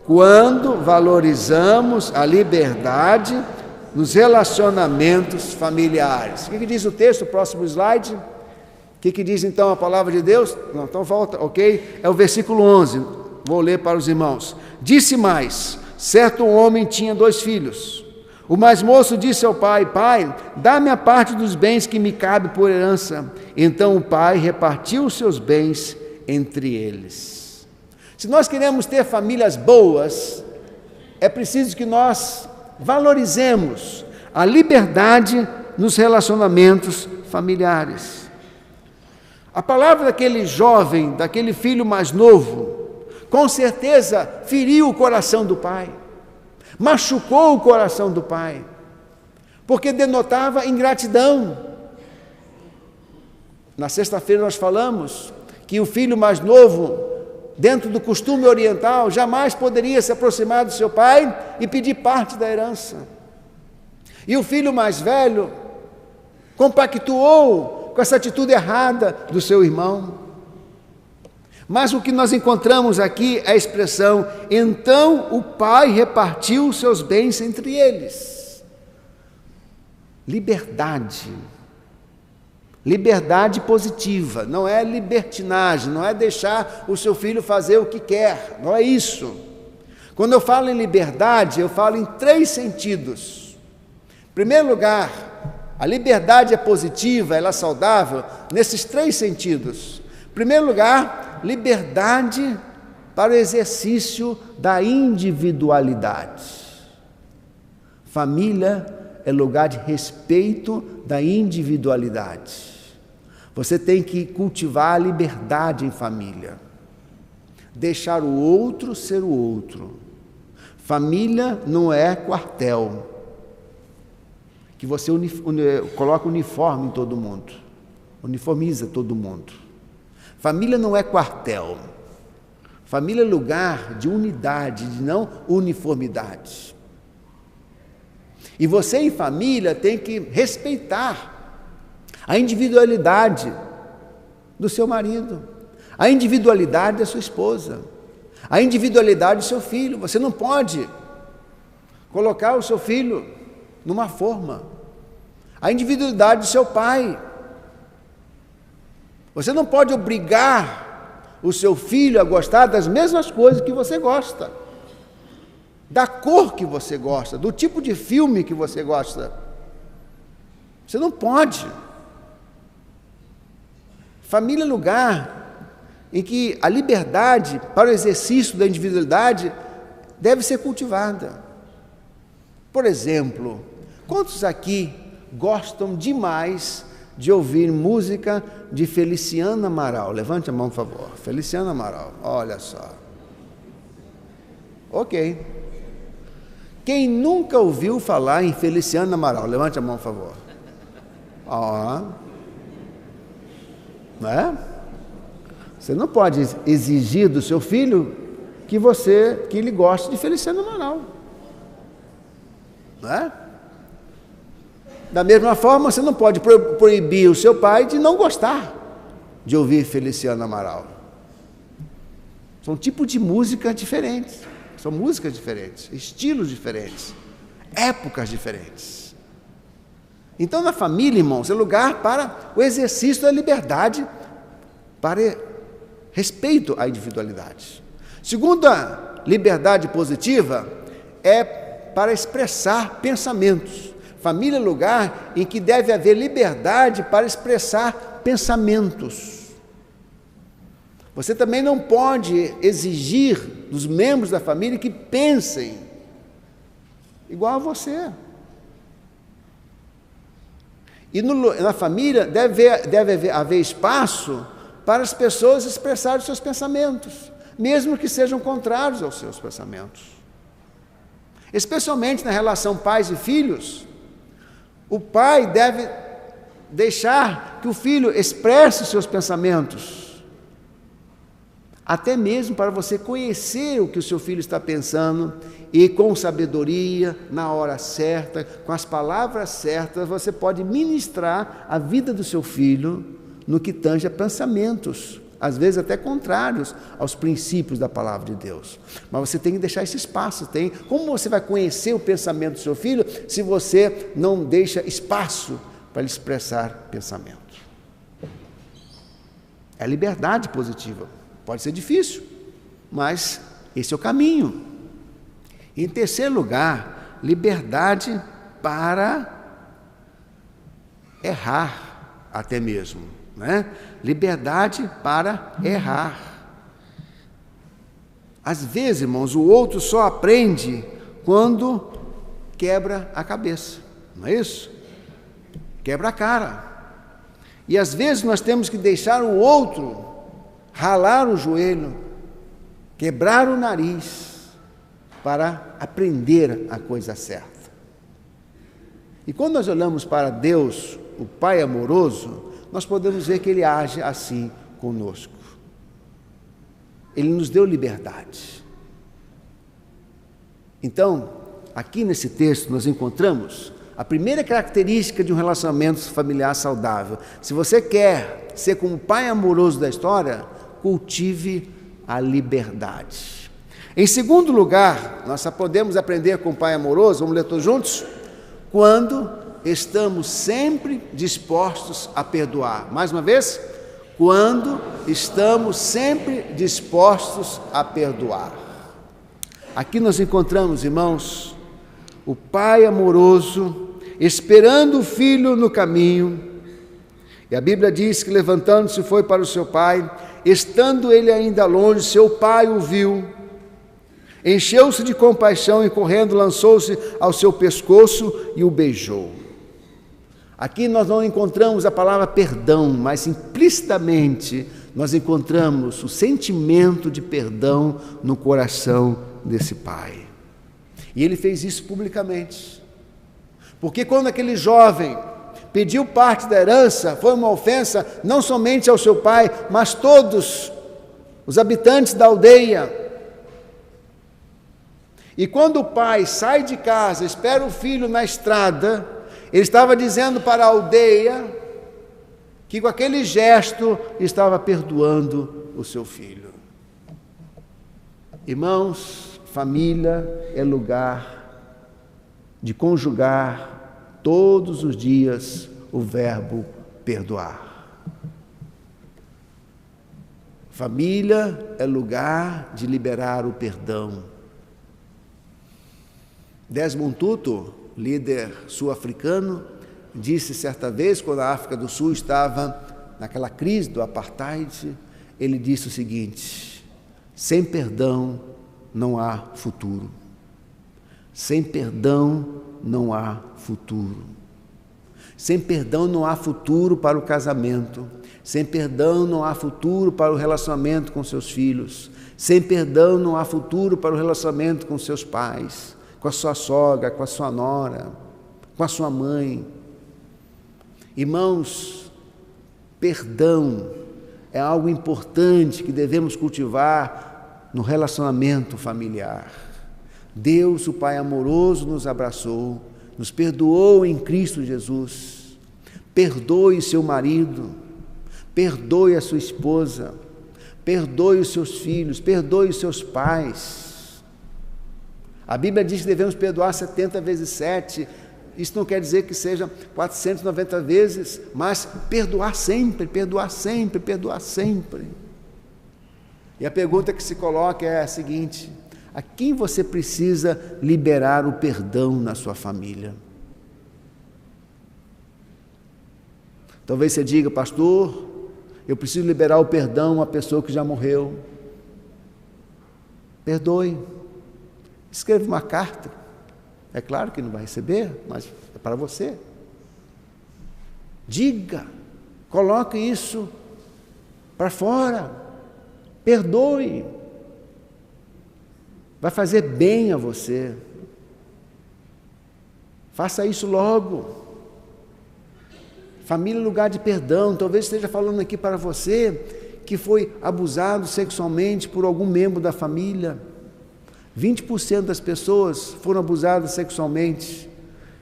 quando valorizamos a liberdade nos relacionamentos familiares. O que diz o texto? Próximo slide. O que diz então a palavra de Deus? Não, então volta, ok? É o versículo 11, vou ler para os irmãos. Disse mais: certo homem tinha 2 filhos. O mais moço disse ao pai: pai, dá-me a parte dos bens que me cabe por herança. Então o pai repartiu os seus bens entre eles. Se nós queremos ter famílias boas, é preciso que nós valorizemos a liberdade nos relacionamentos familiares. A palavra daquele jovem, daquele filho mais novo, com certeza feriu o coração do pai, machucou o coração do pai, porque denotava ingratidão. Na sexta-feira nós falamos que o filho mais novo, dentro do costume oriental, jamais poderia se aproximar do seu pai e pedir parte da herança. E o filho mais velho compactuou com essa atitude errada do seu irmão. Mas o que nós encontramos aqui é a expressão: então o pai repartiu os seus bens entre eles. Liberdade. Liberdade positiva, não é libertinagem, não é deixar o seu filho fazer o que quer, não é isso. Quando eu falo em liberdade, eu falo em 3 sentidos. Em primeiro lugar, a liberdade é positiva, ela é saudável, nesses 3 sentidos. Em primeiro lugar, liberdade para o exercício da individualidade. Família é lugar de respeito da individualidade. Você tem que cultivar a liberdade em família. Deixar o outro ser o outro. Família não é quartel, que você coloca uniforme em todo mundo, uniformiza todo mundo. Família não é quartel. Família é lugar de unidade, de não uniformidade. E você em família tem que respeitar a individualidade do seu marido, a individualidade da sua esposa, a individualidade do seu filho. Você não pode colocar o seu filho numa forma. A individualidade do seu pai. Você não pode obrigar o seu filho a gostar das mesmas coisas que você gosta, da cor que você gosta, do tipo de filme que você gosta. Você não pode. Família é lugar em que a liberdade para o exercício da individualidade deve ser cultivada. Por exemplo, quantos aqui gostam demais de ouvir música de Feliciana Amaral? Levante a mão, por favor. Feliciana Amaral, olha só. Ok. Quem nunca ouviu falar em Feliciana Amaral? Levante a mão, por favor. Não é? Você não pode exigir do seu filho que ele goste de Feliciana Amaral. Não é? Da mesma forma, você não pode proibir o seu pai de não gostar de ouvir Feliciana Amaral. São tipos de música diferentes, são músicas diferentes, estilos diferentes, épocas diferentes. Então, na família, irmãos, é lugar para o exercício da liberdade, para respeito à individualidade. Segunda liberdade positiva é para expressar pensamentos. Família é lugar em que deve haver liberdade para expressar pensamentos. Você também não pode exigir dos membros da família que pensem igual a você. E na família deve haver espaço para as pessoas expressarem os seus pensamentos, mesmo que sejam contrários aos seus pensamentos. Especialmente na relação pais e filhos, o pai deve deixar que o filho expresse os seus pensamentos, até mesmo para você conhecer o que o seu filho está pensando e com sabedoria, na hora certa, com as palavras certas, você pode ministrar a vida do seu filho no que tange a pensamentos, às vezes até contrários aos princípios da palavra de Deus. Mas você tem que deixar esse espaço. Como você vai conhecer o pensamento do seu filho se você não deixa espaço para ele expressar pensamento? É liberdade positiva. Pode ser difícil, mas esse é o caminho. Em terceiro lugar, liberdade para errar até mesmo, né? Liberdade para errar. Às vezes, irmãos, o outro só aprende quando quebra a cabeça, não é isso? Quebra a cara. E às vezes nós temos que deixar o outro ralar o joelho, quebrar o nariz, para aprender a coisa certa. E quando nós olhamos para Deus, o Pai amoroso, nós podemos ver que Ele age assim conosco. Ele nos deu liberdade. Então, aqui nesse texto nós encontramos a primeira característica de um relacionamento familiar saudável. Se você quer ser como o Pai amoroso da história, cultive a liberdade. Em segundo lugar, nós só podemos aprender com o Pai amoroso, vamos ler todos juntos? Quando estamos sempre dispostos a perdoar. Mais uma vez, quando estamos sempre dispostos a perdoar. Aqui nós encontramos, irmãos, o Pai amoroso esperando o filho no caminho. E a Bíblia diz que levantando-se foi para o seu pai, estando ele ainda longe, seu pai o viu. Encheu-se de compaixão e, correndo, lançou-se ao seu pescoço e o beijou. Aqui nós não encontramos a palavra perdão, mas implicitamente nós encontramos o sentimento de perdão no coração desse pai. E ele fez isso publicamente. Porque quando aquele jovem pediu parte da herança, foi uma ofensa não somente ao seu pai, mas todos os habitantes da aldeia. E quando o pai sai de casa, espera o filho na estrada, ele estava dizendo para a aldeia que com aquele gesto estava perdoando o seu filho. Irmãos, família é lugar de conjugar todos os dias o verbo perdoar. Família é lugar de liberar o perdão. Desmond Tutu, líder sul-africano, disse certa vez, quando a África do Sul estava naquela crise do apartheid, ele disse o seguinte: sem perdão não há futuro. Sem perdão não há futuro. Sem perdão não há futuro para o casamento. Sem perdão não há futuro para o relacionamento com seus filhos. Sem perdão não há futuro para o relacionamento com seus pais, com a sua sogra, com a sua nora, com a sua mãe. Irmãos, perdão é algo importante que devemos cultivar no relacionamento familiar. Deus, o Pai amoroso, nos abraçou, nos perdoou em Cristo Jesus. Perdoe seu marido, perdoe a sua esposa, perdoe os seus filhos, perdoe os seus pais. A Bíblia diz que devemos perdoar 70 vezes 7. Isso não quer dizer que seja 490 vezes, mas perdoar sempre, perdoar sempre, perdoar sempre. E a pergunta que se coloca é a seguinte: a quem você precisa liberar o perdão na sua família? Talvez você diga: pastor, eu preciso liberar o perdão a uma pessoa que já morreu. Perdoe. Escreva uma carta. É claro que não vai receber, mas é para você. Diga, coloque isso para fora. Perdoe. Vai fazer bem a você. Faça isso logo. Família é lugar de perdão. Talvez esteja falando aqui para você que foi abusado sexualmente por algum membro da família. 20% das pessoas foram abusadas sexualmente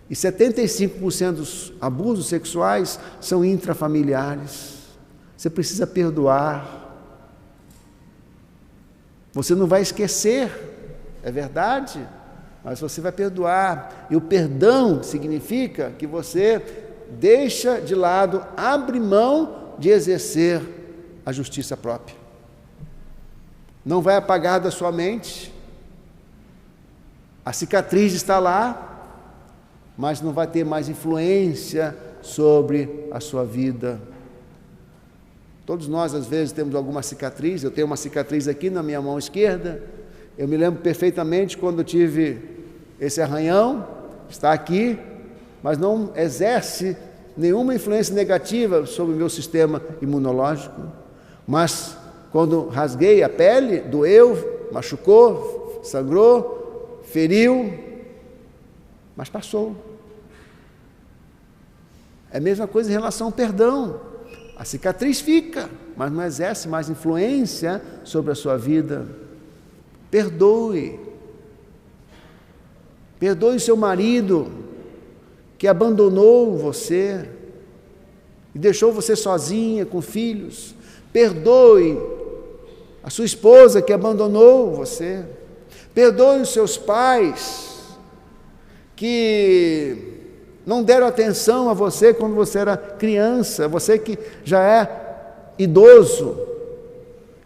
e 75% dos abusos sexuais são intrafamiliares. Você precisa perdoar. Você não vai esquecer, é verdade, mas você vai perdoar. E o perdão significa que você deixa de lado, abre mão de exercer a justiça própria. Não vai apagar da sua mente. A cicatriz está lá, mas não vai ter mais influência sobre a sua vida. Todos nós, às vezes, temos alguma cicatriz. Eu tenho uma cicatriz aqui na minha mão esquerda. Eu me lembro perfeitamente quando eu tive esse arranhão, está aqui, mas não exerce nenhuma influência negativa sobre o meu sistema imunológico. Mas quando rasguei a pele, doeu, machucou, sangrou, feriu, mas passou. É a mesma coisa em relação ao perdão. A cicatriz fica, mas não exerce mais influência sobre a sua vida. Perdoe. Perdoe seu marido que abandonou você e deixou você sozinha com filhos. Perdoe a sua esposa que abandonou você. Perdoe os seus pais que não deram atenção a você quando você era criança, você que já é idoso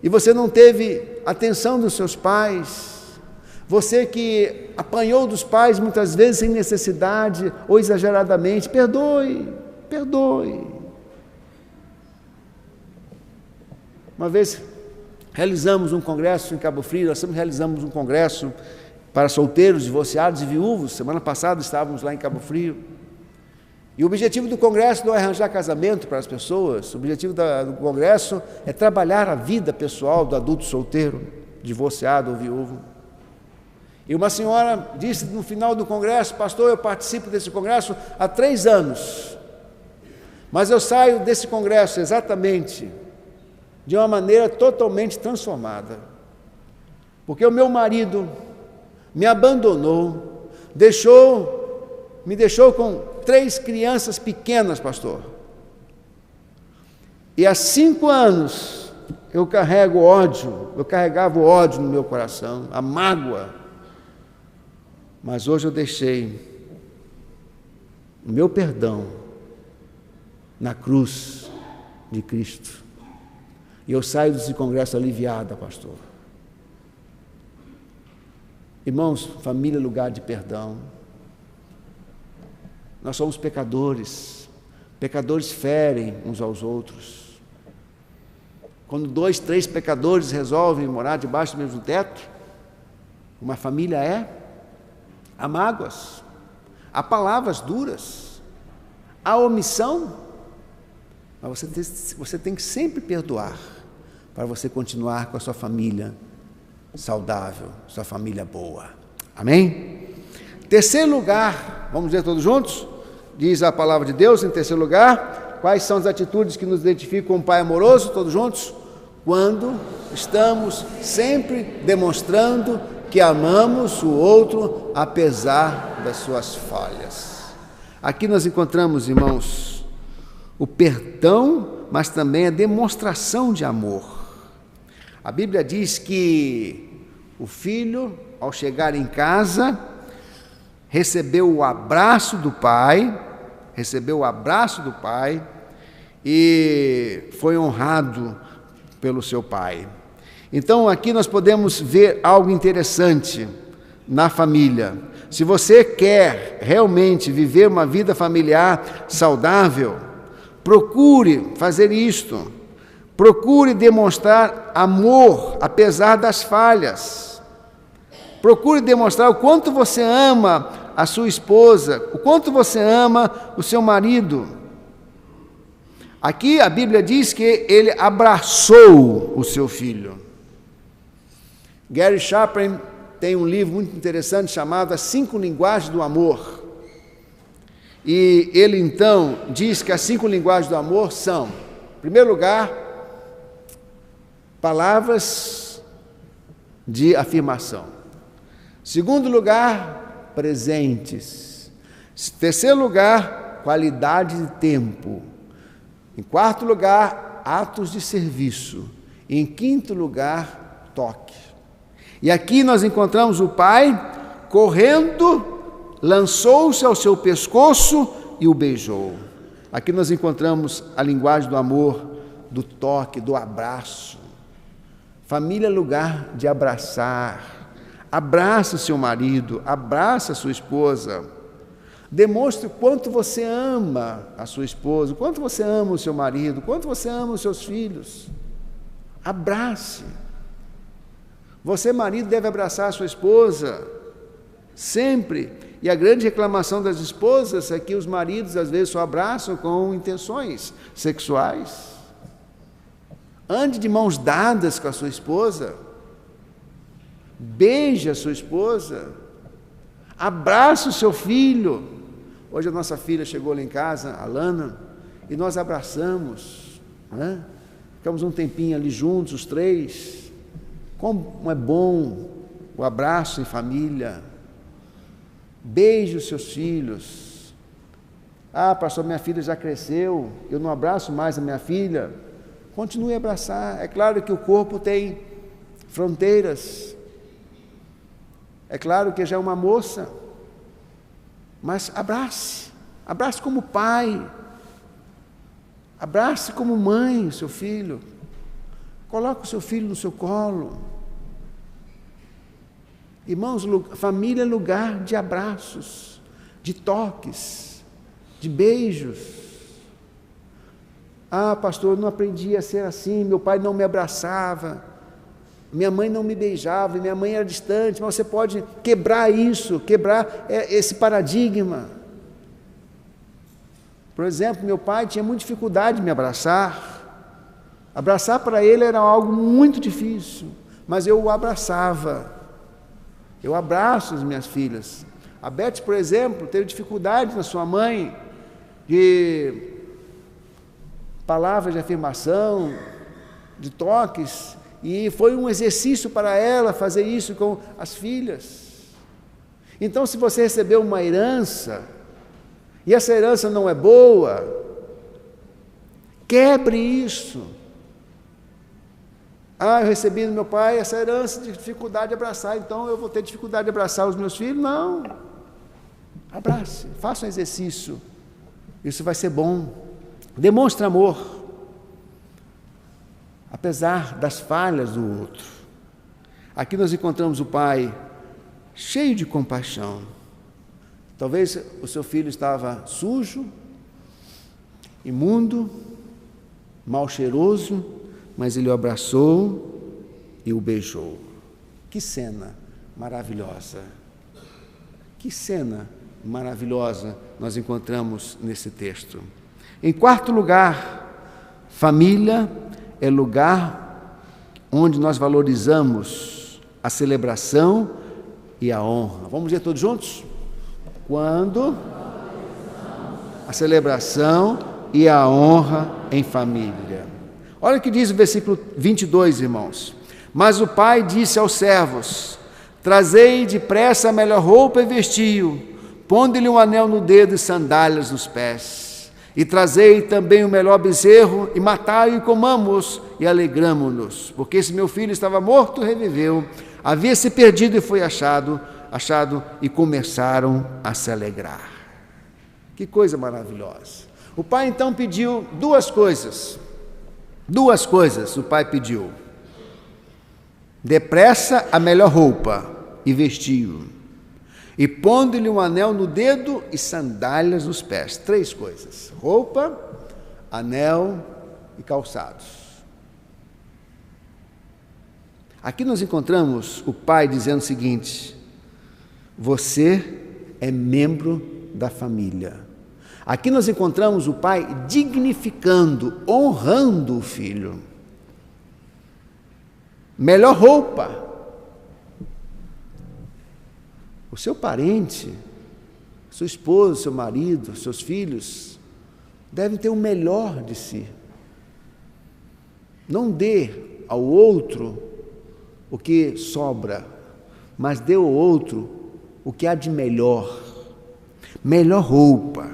e você não teve atenção dos seus pais, você que apanhou dos pais muitas vezes sem necessidade ou exageradamente. Perdoe, perdoe. Uma vez realizamos um congresso em Cabo Frio, nós realizamos um congresso para solteiros, divorciados e viúvos. Semana passada estávamos lá em Cabo Frio. E o objetivo do congresso não é arranjar casamento para as pessoas, o objetivo do congresso é trabalhar a vida pessoal do adulto solteiro, divorciado ou viúvo. E uma senhora disse no final do congresso: pastor, eu participo desse congresso há 3 anos, mas eu saio desse congresso exatamente de uma maneira totalmente transformada, porque o meu marido me abandonou, me deixou com 3 crianças pequenas, pastor. E há 5 anos eu carregava o ódio no meu coração, a mágoa. Mas hoje eu deixei o meu perdão na cruz de Cristo. E eu saio desse congresso aliviada, pastor. Irmãos, família é lugar de perdão. Nós somos pecadores. Pecadores ferem uns aos outros. Quando 2, 3 pecadores resolvem morar debaixo do mesmo teto, uma família há mágoas, há palavras duras, há omissão, mas você tem que sempre perdoar, para você continuar com a sua família saudável, sua família boa. Amém? Terceiro lugar, vamos dizer todos juntos? Diz a palavra de Deus, em terceiro lugar, quais são as atitudes que nos identificam com um pai amoroso, todos juntos? Quando estamos sempre demonstrando que amamos o outro apesar das suas falhas. Aqui nós encontramos, irmãos, o perdão, mas também a demonstração de amor. A Bíblia diz que o filho, ao chegar em casa, recebeu o abraço do pai e foi honrado pelo seu pai. Então aqui nós podemos ver algo interessante na família. Se você quer realmente viver uma vida familiar saudável, procure fazer isto. Procure demonstrar amor apesar das falhas. Procure demonstrar o quanto você ama a sua esposa, o quanto você ama o seu marido. Aqui a Bíblia diz que ele abraçou o seu filho. Gary Chapman tem um livro muito interessante chamado As 5 Linguagens do Amor. E ele então diz que as 5 linguagens do amor são, em primeiro lugar, palavras de afirmação. Segundo lugar, presentes. Terceiro lugar, qualidade de tempo. Em quarto lugar, atos de serviço. E em quinto lugar, toque. E aqui nós encontramos o pai correndo, lançou-se ao seu pescoço e o beijou. Aqui nós encontramos a linguagem do amor, do toque, do abraço. Família é lugar de abraçar. Abraça seu marido, abraça sua esposa. Demonstre o quanto você ama a sua esposa, o quanto você ama o seu marido, o quanto você ama os seus filhos. Abrace. Você, marido, deve abraçar a sua esposa sempre. E a grande reclamação das esposas é que os maridos às vezes só abraçam com intenções sexuais. Ande de mãos dadas com a sua esposa. Beije a sua esposa. Abraça o seu filho. Hoje a nossa filha chegou lá em casa, a Lana, e nós abraçamos, né? Ficamos um tempinho ali juntos, os 3. Como é bom o abraço em família. Beije os seus filhos. Ah, pastor, minha filha já cresceu, eu não abraço mais a minha filha. Continue a abraçar. É claro que o corpo tem fronteiras. É claro que já é uma moça. Mas abrace. Abrace como pai. Abrace como mãe o seu filho. Coloque o seu filho no seu colo. Irmãos, família é lugar de abraços, de toques, de beijos. Ah, pastor, eu não aprendi a ser assim, meu pai não me abraçava. Minha mãe não me beijava, minha mãe era distante, mas você pode quebrar isso, quebrar esse paradigma. Por exemplo, meu pai tinha muita dificuldade de me abraçar. Abraçar para ele era algo muito difícil, mas eu o abraçava. Eu abraço as minhas filhas. A Beth, por exemplo, teve dificuldade na sua mãe de palavras de afirmação, de toques, e foi um exercício para ela fazer isso com as filhas. Então, se você recebeu uma herança, e essa herança não é boa, quebre isso. Eu recebi do meu pai essa herança de dificuldade de abraçar, então eu vou ter dificuldade de abraçar os meus filhos? Não. Abrace, faça um exercício. Isso vai ser bom. Demonstre amor, apesar das falhas do outro. Aqui nós encontramos o pai cheio de compaixão. Talvez o seu filho estava sujo, imundo, mal cheiroso, mas ele o abraçou e o beijou. Que cena maravilhosa! Que cena maravilhosa nós encontramos nesse texto. Em quarto lugar, família é lugar onde nós valorizamos a celebração e a honra. Vamos dizer todos juntos? Quando a celebração e a honra em família. Olha o que diz o versículo 22, irmãos. Mas o pai disse aos servos: trazei depressa a melhor roupa e vestiu, pondo-lhe um anel no dedo e sandálias nos pés. E trazei também o melhor bezerro, e matai-o e comamos, e alegramo-nos, porque esse meu filho estava morto e reviveu, havia se perdido e foi achado, e começaram a se alegrar. Que coisa maravilhosa! O pai então pediu duas coisas o pai pediu: depressa a melhor roupa e vestiu, e pondo-lhe um anel no dedo e sandálias nos pés. Três coisas: roupa, anel e calçados. Aqui nós encontramos o pai dizendo o seguinte: você é membro da família. Aqui nós encontramos o pai dignificando, honrando o filho. Melhor roupa. O seu parente, sua esposa, seu marido, seus filhos, devem ter o melhor de si. Não dê ao outro o que sobra, mas dê ao outro o que há de melhor. Melhor roupa,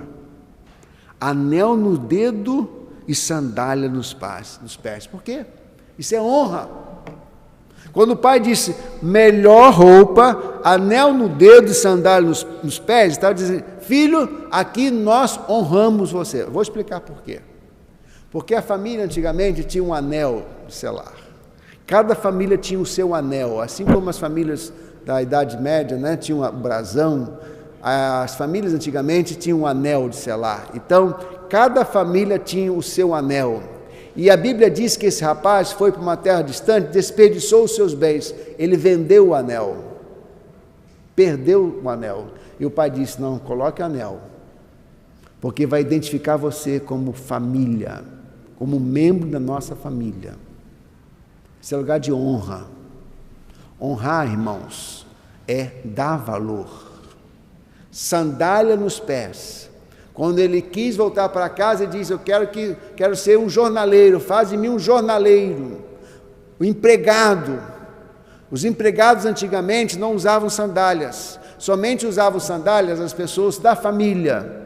anel no dedo e sandália nos pés. Por quê? Isso é honra. Quando o pai disse melhor roupa, anel no dedo e sandália nos pés, estava dizendo: filho, aqui nós honramos você. Vou explicar por quê. Porque a família antigamente tinha um anel de selar. Cada família tinha o seu anel, assim como as famílias da Idade Média, né, tinham um brasão. As famílias antigamente tinham um anel de selar. Então, cada família tinha o seu anel. E a Bíblia diz que esse rapaz foi para uma terra distante, desperdiçou os seus bens. Ele vendeu o anel. Perdeu o anel. E o pai disse: não, coloque o anel, porque vai identificar você como família, como membro da nossa família. Esse é lugar de honra. Honrar, irmãos, é dar valor. Sandália nos pés. Quando ele quis voltar para casa, ele disse: eu quero ser um jornaleiro, faz de mim um jornaleiro. O empregado. Os empregados antigamente não usavam sandálias, somente usavam sandálias as pessoas da família.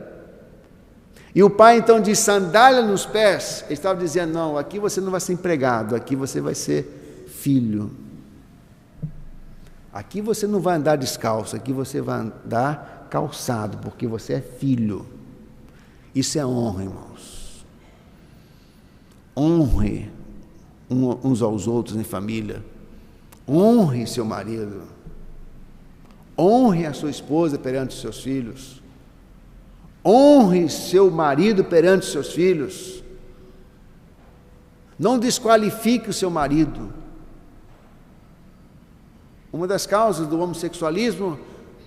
E o pai então disse: sandália nos pés. Ele estava dizendo: não, aqui você não vai ser empregado, aqui você vai ser filho. Aqui você não vai andar descalço, aqui você vai andar calçado, porque você é filho. Isso é honra, irmãos. Honre uns aos outros em família. Honre seu marido. Honre a sua esposa perante os seus filhos. Honre seu marido perante os seus filhos. Não desqualifique o seu marido. Uma das causas do homossexualismo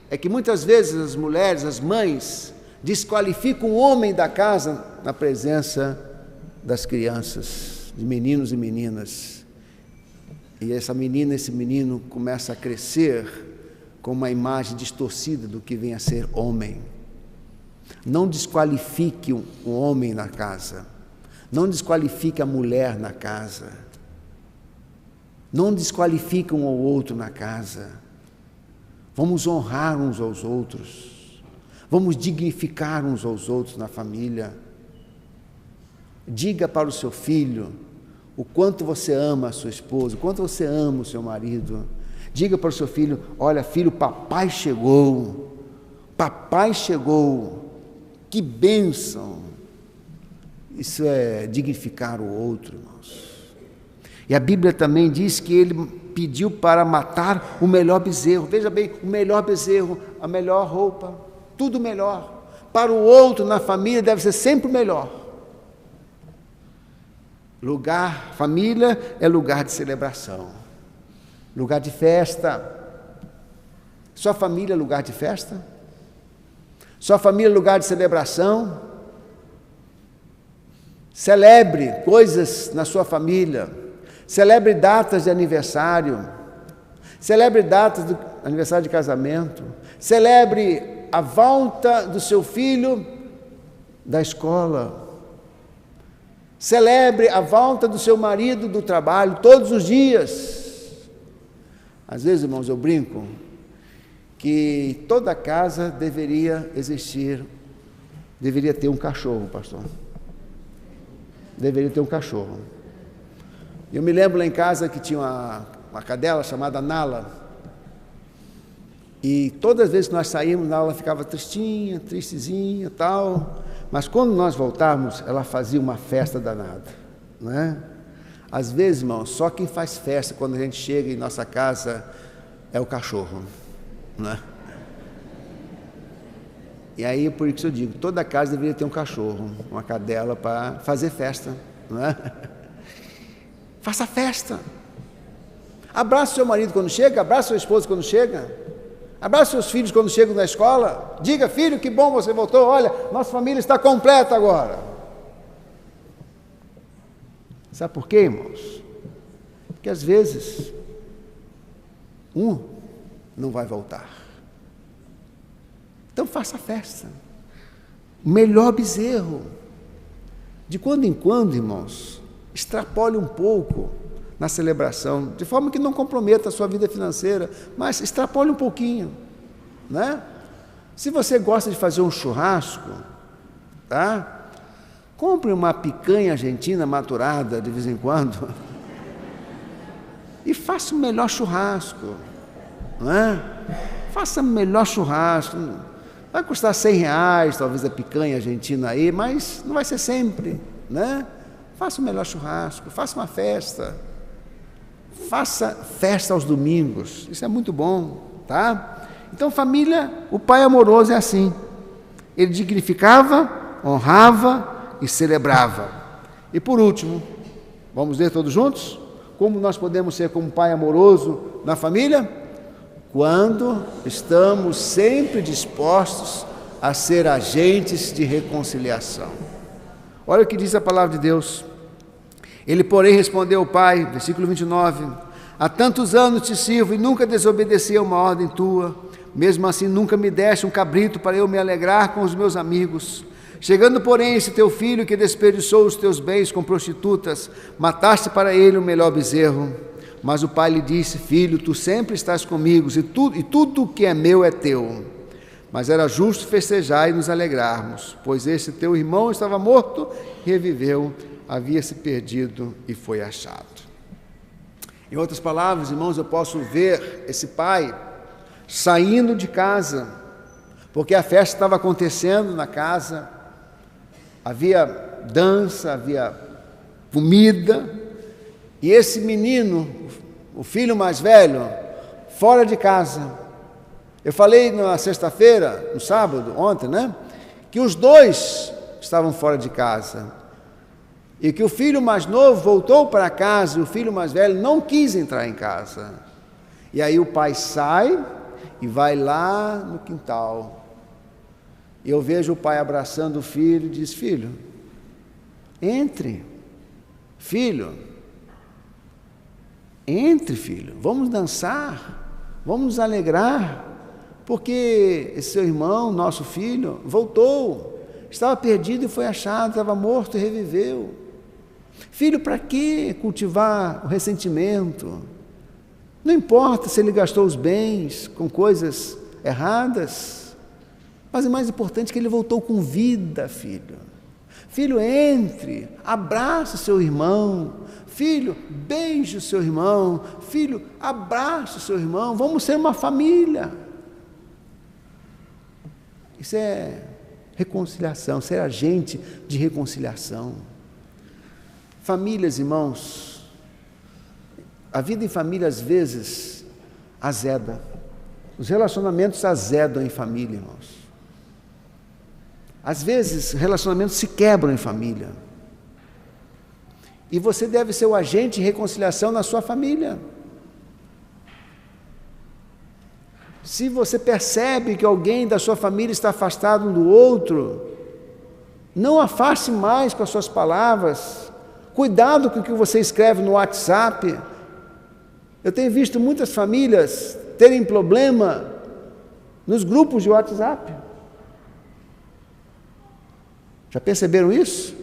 é que muitas vezes as mulheres, as mães, desqualificam o homem da casa na presença das crianças, de meninos e meninas. E essa menina, esse menino começa a crescer com uma imagem distorcida do que vem a ser homem. Não desqualifique o homem na casa. Não desqualifique a mulher na casa. Não desqualifique um ao outro na casa. Vamos honrar uns aos outros. Vamos dignificar uns aos outros na família. Diga para o seu filho o quanto você ama a sua esposa, o quanto você ama o seu marido. Diga para o seu filho: olha, filho, papai chegou. Papai chegou. Que bênção! Isso é dignificar o outro, irmãos. E a Bíblia também diz que ele pediu para matar o melhor bezerro. Veja bem, o melhor bezerro, a melhor roupa, tudo melhor. Para o outro na família deve ser sempre o melhor. Lugar, família é lugar de celebração, lugar de festa. Sua família é lugar de festa? Sua família é lugar de celebração? Celebre coisas na sua família. Celebre datas de aniversário. Celebre datas do aniversário de casamento. Celebre a volta do seu filho da escola. Celebre a volta do seu marido do trabalho todos os dias. Às vezes, irmãos, eu brinco que toda casa deveria ter um cachorro, pastor. Deveria ter um cachorro. Eu me lembro lá em casa que tinha uma cadela chamada Nala. E todas as vezes que nós saímos, Nala ficava tristinha, tristezinha, tal. Mas quando nós voltávamos, ela fazia uma festa danada, né? Às vezes, irmãos, só quem faz festa quando a gente chega em nossa casa é o cachorro, né? E aí, por isso eu digo, toda casa deveria ter um cachorro, uma cadela para fazer festa, né? Faça festa. Abraça seu marido quando chega, abraça sua esposa quando chega, abraça seus filhos quando chegam na escola. Diga: filho, que bom você voltou, olha, nossa família está completa agora. Sabe por quê, irmãos? Porque às vezes um não vai voltar. Então faça festa. O melhor bezerro. De quando em quando, irmãos, extrapole um pouco na celebração, de forma que não comprometa a sua vida financeira, mas extrapole um pouquinho, né? Se você gosta de fazer um churrasco, tá? Compre uma picanha argentina maturada de vez em quando e faça o melhor churrasco, não é? Faça o melhor churrasco. Vai custar R$100, talvez, a picanha argentina aí, mas não vai ser sempre, né? Faça o melhor churrasco, faça uma festa. Faça festa aos domingos, isso é muito bom, tá? Então, família, o pai amoroso é assim. Ele dignificava, honrava e celebrava. E por último, vamos ler todos juntos? Como nós podemos ser como pai amoroso na família? Quando estamos sempre dispostos a ser agentes de reconciliação. Olha o que diz a palavra de Deus. Ele, porém, respondeu ao pai, versículo 29, há tantos anos te sirvo e nunca desobedeci a uma ordem tua, mesmo assim nunca me deste um cabrito para eu me alegrar com os meus amigos. Chegando, porém, esse teu filho que desperdiçou os teus bens com prostitutas, mataste para ele o melhor bezerro. Mas o pai lhe disse: filho, tu sempre estás comigo e tudo o que é meu é teu. Mas era justo festejar e nos alegrarmos, pois esse teu irmão estava morto e reviveu, havia se perdido e foi achado. Em outras palavras, irmãos, eu posso ver esse pai saindo de casa, porque a festa estava acontecendo na casa, havia dança, havia comida, e esse menino, o filho mais velho, fora de casa. Eu falei na sexta-feira, no sábado, ontem, né? Que os dois estavam fora de casa. E que o filho mais novo voltou para casa e o filho mais velho não quis entrar em casa. E aí o pai sai e vai lá no quintal. E eu vejo o pai abraçando o filho e diz: filho, entre. Filho, entre, filho. Vamos dançar. Vamos nos alegrar. Porque esse seu irmão, nosso filho, voltou. Estava perdido e foi achado. Estava morto e reviveu. Filho, para que cultivar o ressentimento? Não importa se ele gastou os bens com coisas erradas, mas o mais importante é que ele voltou com vida, filho. Filho, entre, abrace o seu irmão. Filho, beije o seu irmão. Filho, abrace o seu irmão. Vamos ser uma família. Isso é reconciliação, ser agente de reconciliação. Famílias, irmãos, a vida em família às vezes azeda. Os relacionamentos azedam em família, irmãos. Às vezes relacionamentos se quebram em família. E você deve ser o agente de reconciliação na sua família. Se você percebe que alguém da sua família está afastado um do outro, não afaste mais com as suas palavras. Cuidado com o que você escreve no WhatsApp. Eu tenho visto muitas famílias terem problema nos grupos de WhatsApp. Já perceberam isso?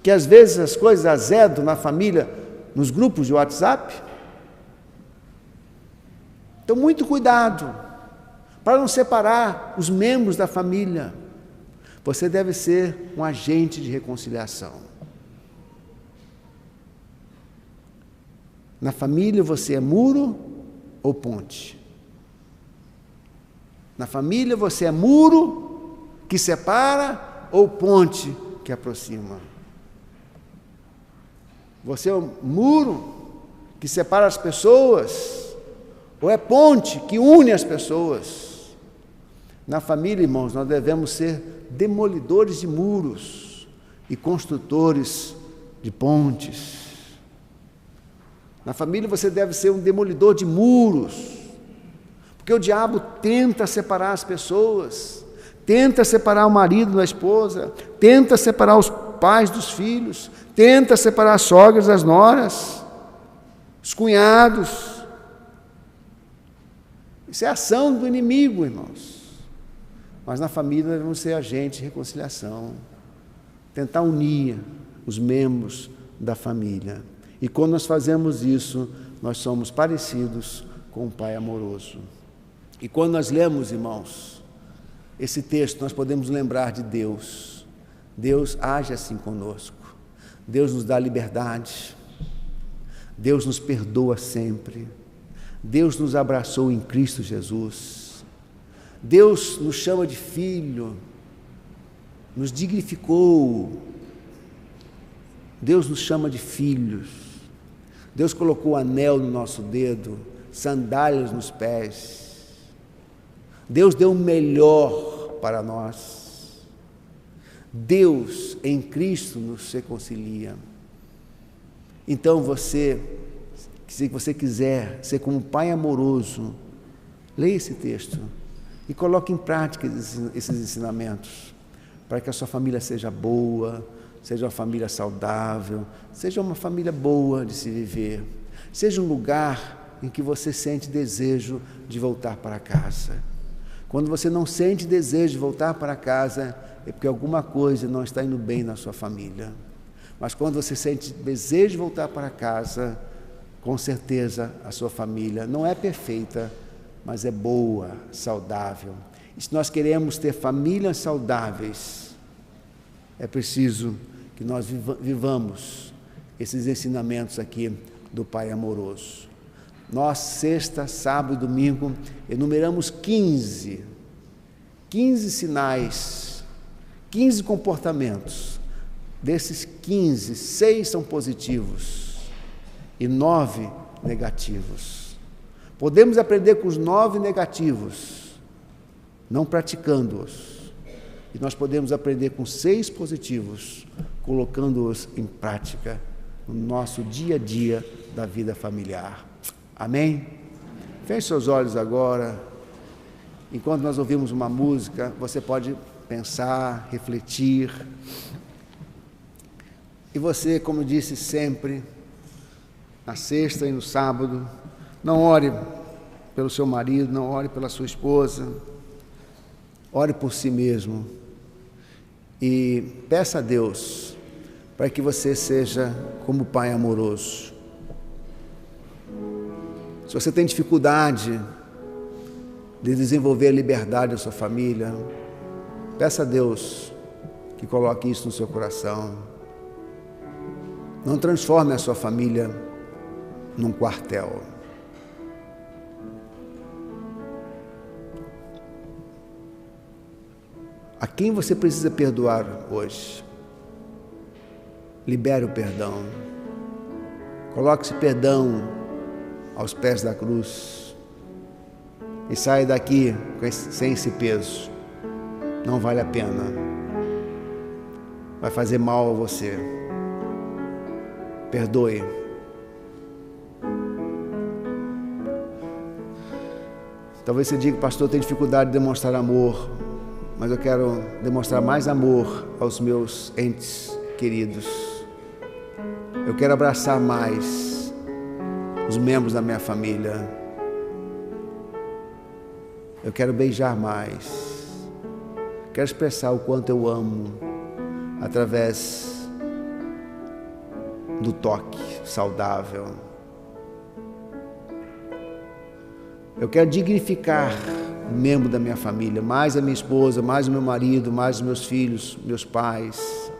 Que às vezes as coisas azedam na família, nos grupos de WhatsApp? Então, muito cuidado, para não separar os membros da família. Você deve ser um agente de reconciliação. Na família você é muro ou ponte? Na família você é muro que separa ou ponte que aproxima? Você é um muro que separa as pessoas ou é ponte que une as pessoas? Na família, irmãos, nós devemos ser demolidores de muros e construtores de pontes. Na família você deve ser um demolidor de muros, porque o diabo tenta separar as pessoas, tenta separar o marido da esposa, tenta separar os pais dos filhos, tenta separar as sogras das noras, os cunhados. Isso é ação do inimigo, irmãos. Mas na família devemos ser agentes de reconciliação, tentar unir os membros da família. E quando nós fazemos isso, nós somos parecidos com um Pai amoroso. E quando nós lemos, irmãos, esse texto, nós podemos lembrar de Deus. Deus age assim conosco. Deus nos dá liberdade. Deus nos perdoa sempre. Deus nos abraçou em Cristo Jesus. Deus nos chama de filho, nos dignificou. Deus nos chama de filhos. Deus colocou anel no nosso dedo, sandálias nos pés. Deus deu o melhor para nós. Deus em Cristo nos reconcilia. Então você, se você quiser ser como um Pai amoroso, leia esse texto e coloque em prática esses ensinamentos, para que a sua família seja boa, seja uma família saudável, seja uma família boa de se viver, seja um lugar em que você sente desejo de voltar para casa. Quando você não sente desejo de voltar para casa, é porque alguma coisa não está indo bem na sua família. Mas quando você sente desejo de voltar para casa, com certeza a sua família não é perfeita, mas é boa, saudável. E se nós queremos ter famílias saudáveis, é preciso que nós vivamos esses ensinamentos aqui do Pai amoroso. Nós, sexta, sábado e domingo, enumeramos 15 sinais, 15 comportamentos. Desses 15, 6 são positivos e 9 negativos. Podemos aprender com os 9 negativos, não praticando-os. E nós podemos aprender com 6 positivos, colocando-os em prática no nosso dia a dia da vida familiar. Amém? Feche seus olhos agora. Enquanto nós ouvimos uma música, você pode pensar, refletir. E você, como disse sempre, na sexta e no sábado, não ore pelo seu marido, não ore pela sua esposa, ore por si mesmo e peça a Deus para que você seja como Pai amoroso. Se você tem dificuldade de desenvolver a liberdade da sua família, peça a Deus que coloque isso no seu coração. Não transforme a sua família num quartel. A quem você precisa perdoar hoje? Libere o perdão. Coloque esse perdão aos pés da cruz e saia daqui sem esse peso. Não vale a pena. Vai fazer mal a você. Perdoe. Talvez você diga, pastor, eu tenho dificuldade de demonstrar amor, mas eu quero demonstrar mais amor aos meus entes queridos. Eu quero abraçar mais os membros da minha família. Eu quero beijar mais. Quero expressar o quanto eu amo através do toque saudável. Eu quero dignificar o membro da minha família, mais a minha esposa, mais o meu marido, mais os meus filhos, meus pais.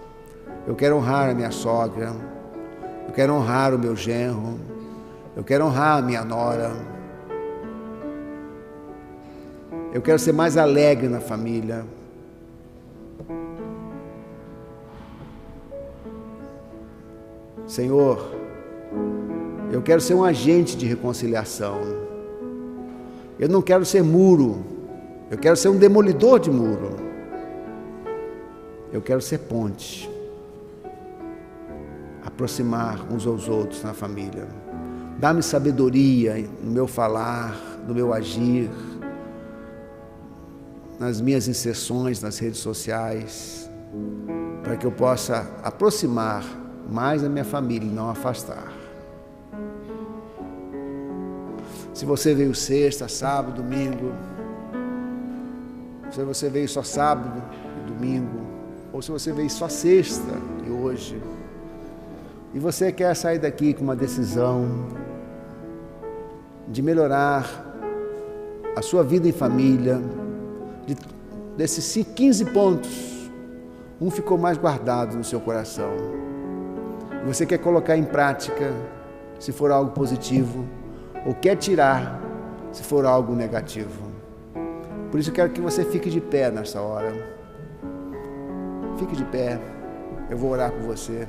Eu quero honrar a minha sogra. Eu quero honrar o meu genro. Eu quero honrar a minha nora. Eu quero ser mais alegre na família. Senhor, eu quero ser um agente de reconciliação. Eu não quero ser muro. Eu quero ser um demolidor de muro. Eu quero ser ponte. Aproximar uns aos outros na família. Dá-me sabedoria no meu falar, no meu agir, nas minhas inserções nas redes sociais, para que eu possa aproximar mais a minha família e não afastar. Se você veio sexta, sábado, domingo, se você veio só sábado e domingo, ou se você veio só sexta e hoje, e você quer sair daqui com uma decisão de melhorar a sua vida em família, desses 15 pontos, um ficou mais guardado no seu coração. E você quer colocar em prática, se for algo positivo, ou quer tirar, se for algo negativo. Por isso eu quero que você fique de pé nessa hora. Fique de pé, eu vou orar por você.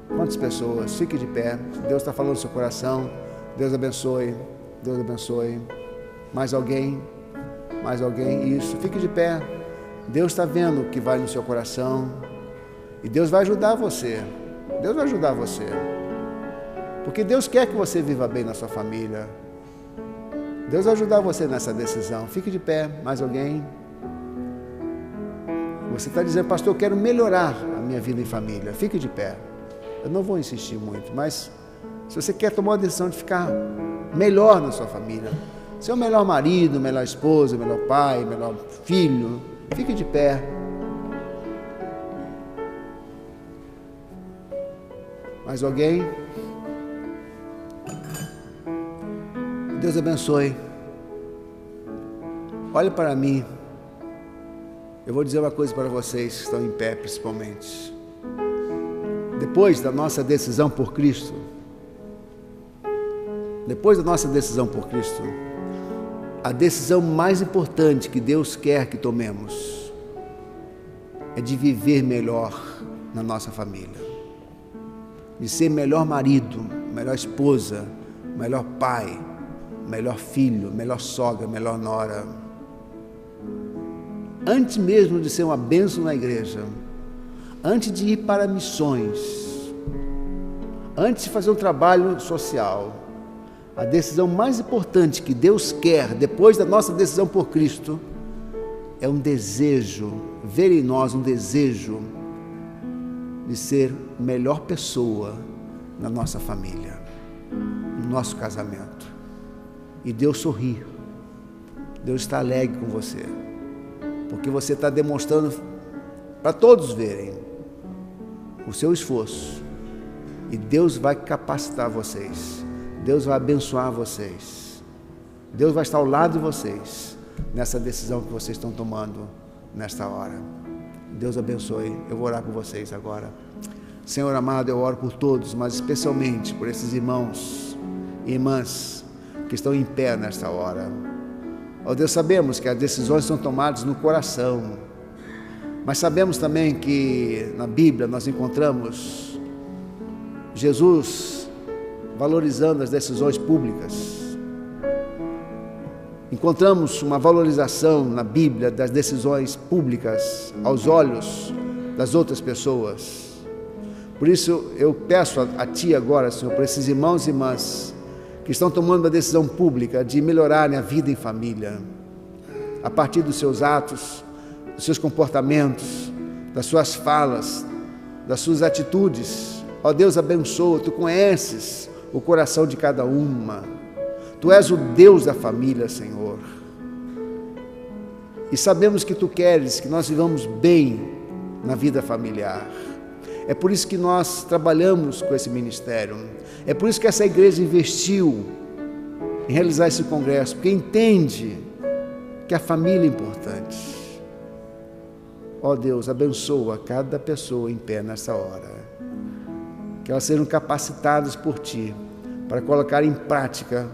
Quantas pessoas? Fique de pé. Deus está falando no seu coração. Deus abençoe. Deus abençoe. Mais alguém? Mais alguém? Isso. Fique de pé. Deus está vendo o que vai no seu coração. E Deus vai ajudar você. Deus vai ajudar você. Porque Deus quer que você viva bem na sua família. Deus vai ajudar você nessa decisão. Fique de pé. Mais alguém? Você está dizendo, pastor, eu quero melhorar a minha vida em família. Fique de pé. Eu não vou insistir muito, mas se você quer tomar uma decisão de ficar melhor na sua família, ser o melhor marido, melhor esposa, melhor pai, melhor filho, fique de pé. Mais alguém? Deus abençoe. Olhe para mim. Eu vou dizer uma coisa para vocês que estão em pé, principalmente. Depois da nossa decisão por Cristo, a decisão mais importante que Deus quer que tomemos é de viver melhor na nossa família, de ser melhor marido, melhor esposa, melhor pai, melhor filho, melhor sogra, melhor nora. Antes mesmo de ser uma bênção na igreja, antes de ir para missões, antes de fazer um trabalho social, A decisão mais importante que Deus quer, depois da nossa decisão por Cristo, é um desejo, ver em nós um desejo de ser melhor pessoa na nossa família, no nosso casamento. E Deus sorri, Deus está alegre com você, porque você está demonstrando para todos verem o seu esforço, e Deus vai capacitar vocês, Deus vai abençoar vocês, Deus vai estar ao lado de vocês nessa decisão que vocês estão tomando nesta hora. Deus abençoe. Eu vou orar por vocês agora. Senhor amado, eu oro por todos, mas especialmente por esses irmãos e irmãs que estão em pé nesta hora. Ó Deus, sabemos que as decisões são tomadas no coração, mas sabemos também que na Bíblia nós encontramos Jesus valorizando as decisões públicas. Encontramos uma valorização na Bíblia das decisões públicas aos olhos das outras pessoas. Por isso eu peço a Ti agora, Senhor, por esses irmãos e irmãs que estão tomando uma decisão pública de melhorarem a vida em família, a partir dos seus atos, dos seus comportamentos, das suas falas, das suas atitudes. Ó Deus, abençoa, Tu conheces o coração de cada uma. Tu és o Deus da família, Senhor. E sabemos que Tu queres que nós vivamos bem na vida familiar. É por isso que nós trabalhamos com esse ministério. É por isso que essa igreja investiu em realizar esse congresso, porque entende que a família é importante. Ó Deus, abençoa cada pessoa em pé nessa hora. Que elas sejam capacitadas por Ti para colocar em prática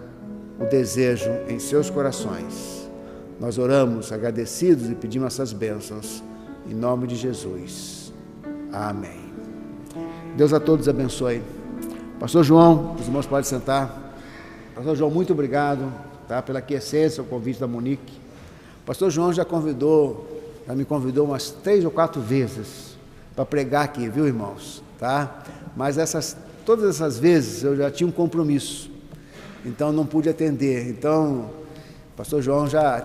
o desejo em seus corações. Nós oramos agradecidos e pedimos essas bênçãos em nome de Jesus. Amém. Deus a todos abençoe. Pastor João, os irmãos podem sentar. Pastor João, muito obrigado, tá, pela aquiescência, o convite da Monique. Pastor João já me convidou umas 3 ou 4 vezes para pregar aqui, viu, irmãos? Tá? Mas todas essas vezes eu já tinha um compromisso, então não pude atender. Então, o pastor João já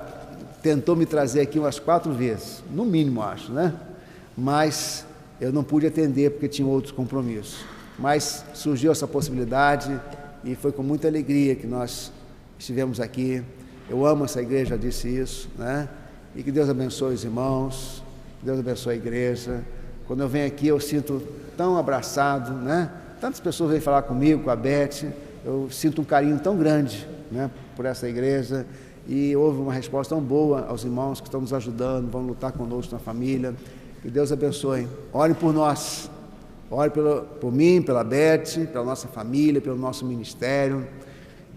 tentou me trazer aqui umas 4 vezes, no mínimo, acho, né? Mas eu não pude atender porque tinha outros compromissos. Mas surgiu essa possibilidade e foi com muita alegria que nós estivemos aqui. Eu amo essa igreja, já disse isso, né? E que Deus abençoe os irmãos, que Deus abençoe a igreja. Quando eu venho aqui eu sinto tão abraçado, né? Tantas pessoas vêm falar comigo, com a Beth, eu sinto um carinho tão grande, né, por essa igreja, e houve uma resposta tão boa aos irmãos que estão nos ajudando, vão lutar conosco na família. Que Deus abençoe. Ore por nós, ore por mim, pela Beth, pela nossa família, pelo nosso ministério,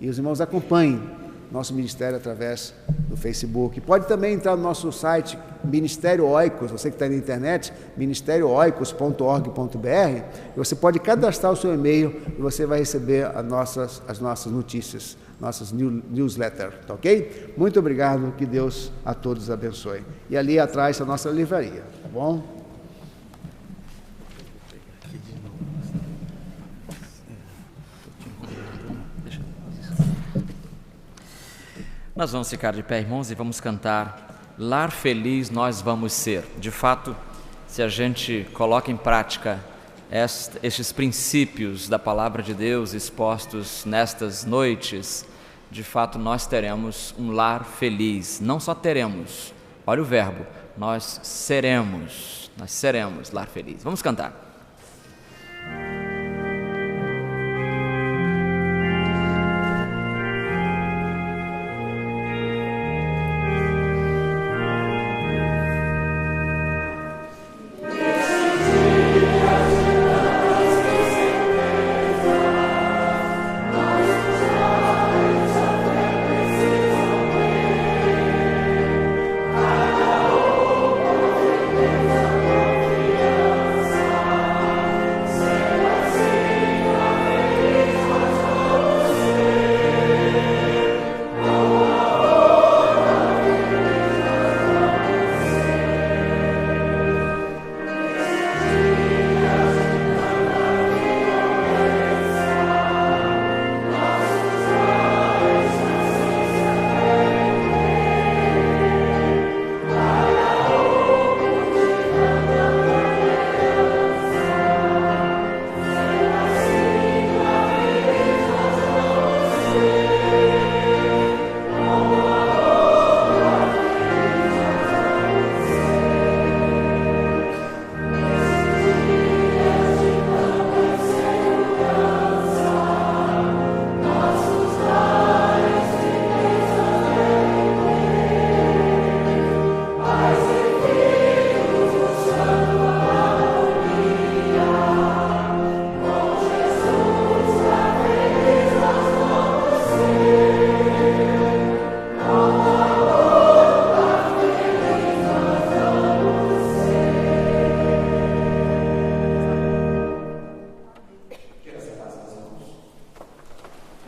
e os irmãos acompanhem nosso ministério através do Facebook. Pode também entrar no nosso site, Ministério Oikos, você que está na internet, ministeriooikos.org.br, e você pode cadastrar o seu e-mail e você vai receber as nossas notícias, nossas newsletters, tá ok? Muito obrigado, que Deus a todos abençoe. E ali atrás está a nossa livraria, tá bom? Nós vamos ficar de pé, irmãos, e vamos cantar Lar Feliz Nós Vamos Ser. De fato, se a gente coloca em prática estes princípios da palavra de Deus expostos nestas noites, de fato nós teremos um lar feliz. Não só teremos, olha o verbo, nós seremos lar feliz. Vamos cantar. Oh,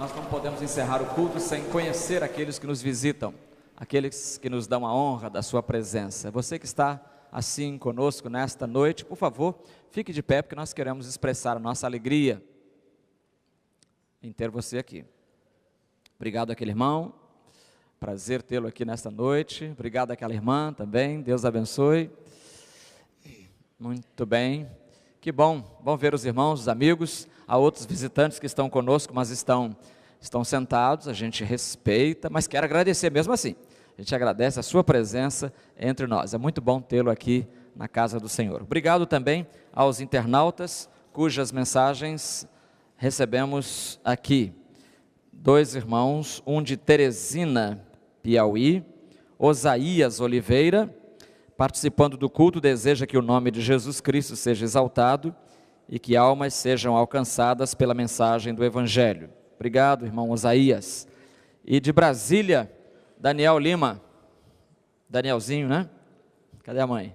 Nós não podemos encerrar o culto sem conhecer aqueles que nos visitam, aqueles que nos dão a honra da sua presença. Você que está assim conosco nesta noite, por favor, fique de pé, porque nós queremos expressar a nossa alegria em ter você aqui. Obrigado àquele irmão, prazer tê-lo aqui nesta noite. Obrigado àquela irmã também, Deus abençoe. Muito bem, que bom ver os irmãos, os amigos. Há outros visitantes que estão conosco, mas estão sentados, a gente respeita, mas quero agradecer mesmo assim. A gente agradece a sua presença entre nós. É muito bom tê-lo aqui na casa do Senhor. Obrigado também aos internautas, cujas mensagens recebemos aqui. 2 irmãos, um de Teresina, Piauí, Osaías Oliveira, participando do culto, deseja que o nome de Jesus Cristo seja exaltado e que almas sejam alcançadas pela mensagem do Evangelho. Obrigado, irmão Osaías. E de Brasília, Daniel Lima. Danielzinho, né? Cadê a mãe?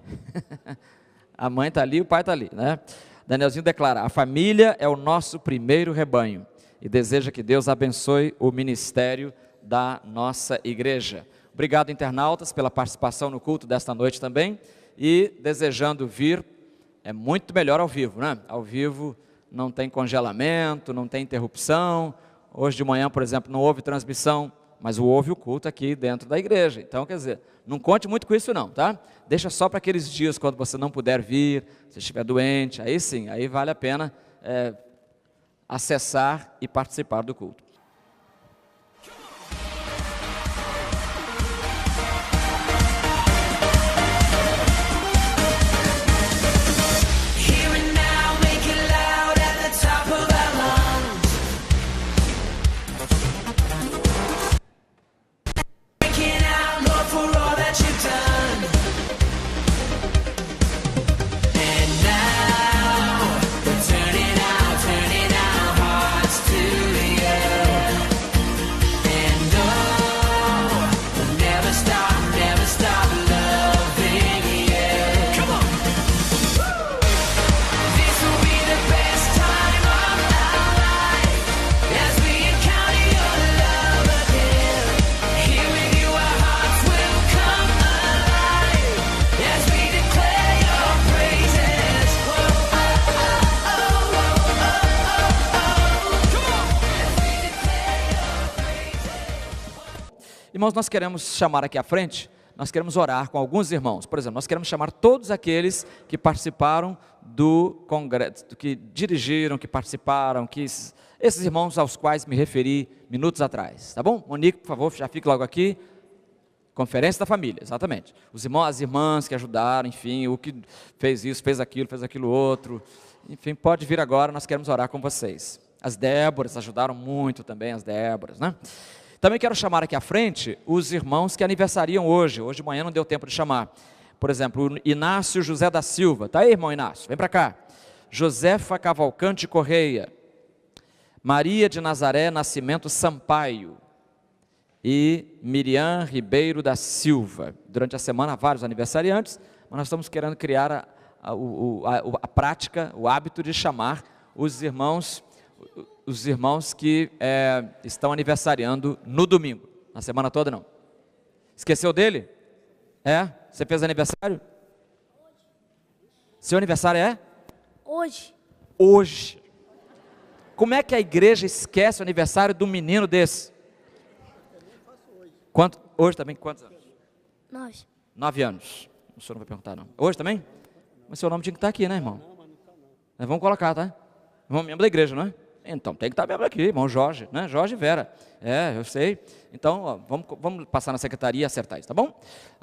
A mãe está ali, o pai está ali, né? Danielzinho declara: a família é o nosso primeiro rebanho e deseja que Deus abençoe o ministério da nossa igreja. Obrigado, internautas, pela participação no culto desta noite também, e desejando vir, é muito melhor ao vivo, né? Ao vivo não tem congelamento, não tem interrupção. Hoje de manhã, por exemplo, não houve transmissão, mas houve o culto aqui dentro da igreja. Então, quer dizer, não conte muito com isso não, tá? Deixa só para aqueles dias quando você não puder vir, se estiver doente, aí sim, aí vale a pena acessar e participar do culto. Irmãos, nós queremos chamar aqui à frente, nós queremos orar com alguns irmãos. Por exemplo, nós queremos chamar todos aqueles que participaram do congresso, que dirigiram, que participaram, esses irmãos aos quais me referi minutos atrás, tá bom? Monique, por favor, já fique logo aqui. Conferência da família, exatamente. Os irmãos, as irmãs que ajudaram, enfim, o que fez isso, fez aquilo outro. Enfim, pode vir agora, nós queremos orar com vocês. As Déboras ajudaram muito também, as Déboras, né? Também quero chamar aqui à frente os irmãos que aniversariam hoje. Hoje de manhã não deu tempo de chamar. Por exemplo, o Inácio José da Silva. Está aí, irmão Inácio? Vem para cá. Josefa Cavalcante Correia. Maria de Nazaré Nascimento Sampaio. E Miriam Ribeiro da Silva. Durante a semana, vários aniversariantes, mas nós estamos querendo criar a prática, o hábito de chamar os irmãos que estão aniversariando no domingo. Na semana toda não. Esqueceu dele? Você fez aniversário? Seu aniversário é? Hoje. Como é que a igreja esquece o aniversário de um menino desse? Hoje também, quantos anos? 9 anos. O senhor não vai perguntar não. Hoje também? Mas seu nome tinha que estar aqui, né, irmão? Nós vamos colocar, tá? Irmão membro da igreja, não é? Então, tem que estar membro aqui, irmão Jorge, né? Jorge e Vera. Eu sei. Então, ó, vamos passar na secretaria e acertar isso, tá bom?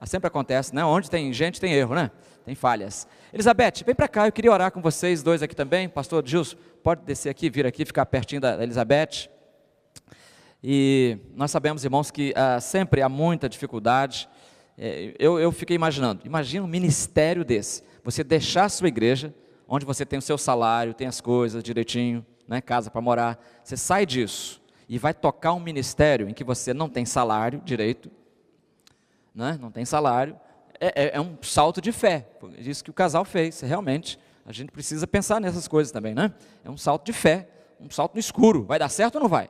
Sempre acontece, né? Onde tem gente, tem erro, né? Tem falhas. Elizabeth, vem para cá, eu queria orar com vocês dois aqui também. Pastor Gilson, pode descer aqui, vir aqui, ficar pertinho da Elizabeth. E nós sabemos, irmãos, que sempre há muita dificuldade. Eu fiquei imaginando, imagina um ministério desse. Você deixar a sua igreja, onde você tem o seu salário, tem as coisas direitinho, né, casa para morar, você sai disso e vai tocar um ministério em que você não tem salário direito, né, não tem salário, é um salto de fé, isso que o casal fez, realmente, a gente precisa pensar nessas coisas também, né, é um salto de fé, um salto no escuro, vai dar certo ou não vai?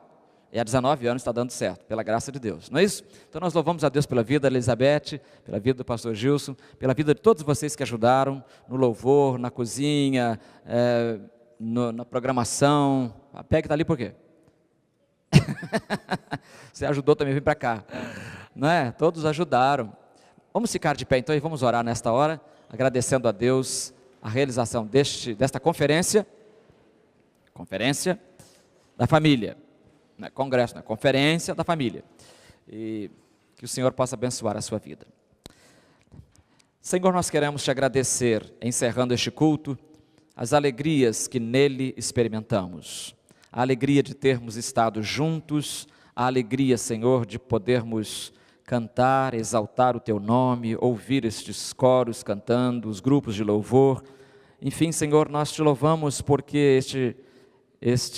E há 19 anos está dando certo, pela graça de Deus, não é isso? Então nós louvamos a Deus pela vida da Elizabeth, pela vida do pastor Gilson, pela vida de todos vocês que ajudaram no louvor, na cozinha, na programação. A Peg está ali por quê? Você ajudou também, vem para cá. Não é? Todos ajudaram. Vamos ficar de pé então e vamos orar nesta hora, agradecendo a Deus a realização desta conferência da família. Não é congresso, não é conferência da família. E que o Senhor possa abençoar a sua vida. Senhor, nós queremos te agradecer, encerrando este culto, as alegrias que nele experimentamos. A alegria de termos estado juntos, a alegria, Senhor, de podermos cantar, exaltar o teu nome, ouvir estes coros cantando, os grupos de louvor. Enfim, Senhor, nós te louvamos porque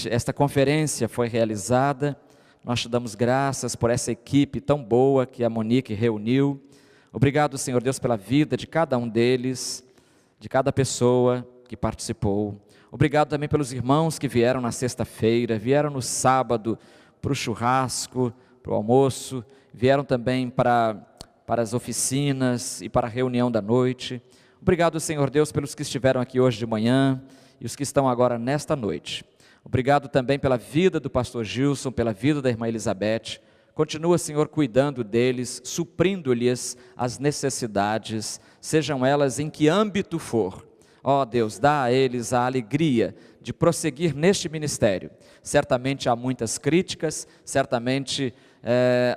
esta conferência foi realizada. Nós te damos graças por essa equipe tão boa que a Monique reuniu. Obrigado, Senhor Deus, pela vida de cada um deles, de cada pessoa que participou. Obrigado também pelos irmãos que vieram na sexta-feira, vieram no sábado para o churrasco, para o almoço, vieram também para as oficinas e para a reunião da noite. Obrigado, Senhor Deus, pelos que estiveram aqui hoje de manhã e os que estão agora nesta noite. Obrigado também pela vida do pastor Gilson, pela vida da irmã Elizabeth. Continua, Senhor, cuidando deles, suprindo-lhes as necessidades, sejam elas em que âmbito for. Ó Deus, dá a eles a alegria de prosseguir neste ministério. Certamente há muitas críticas, certamente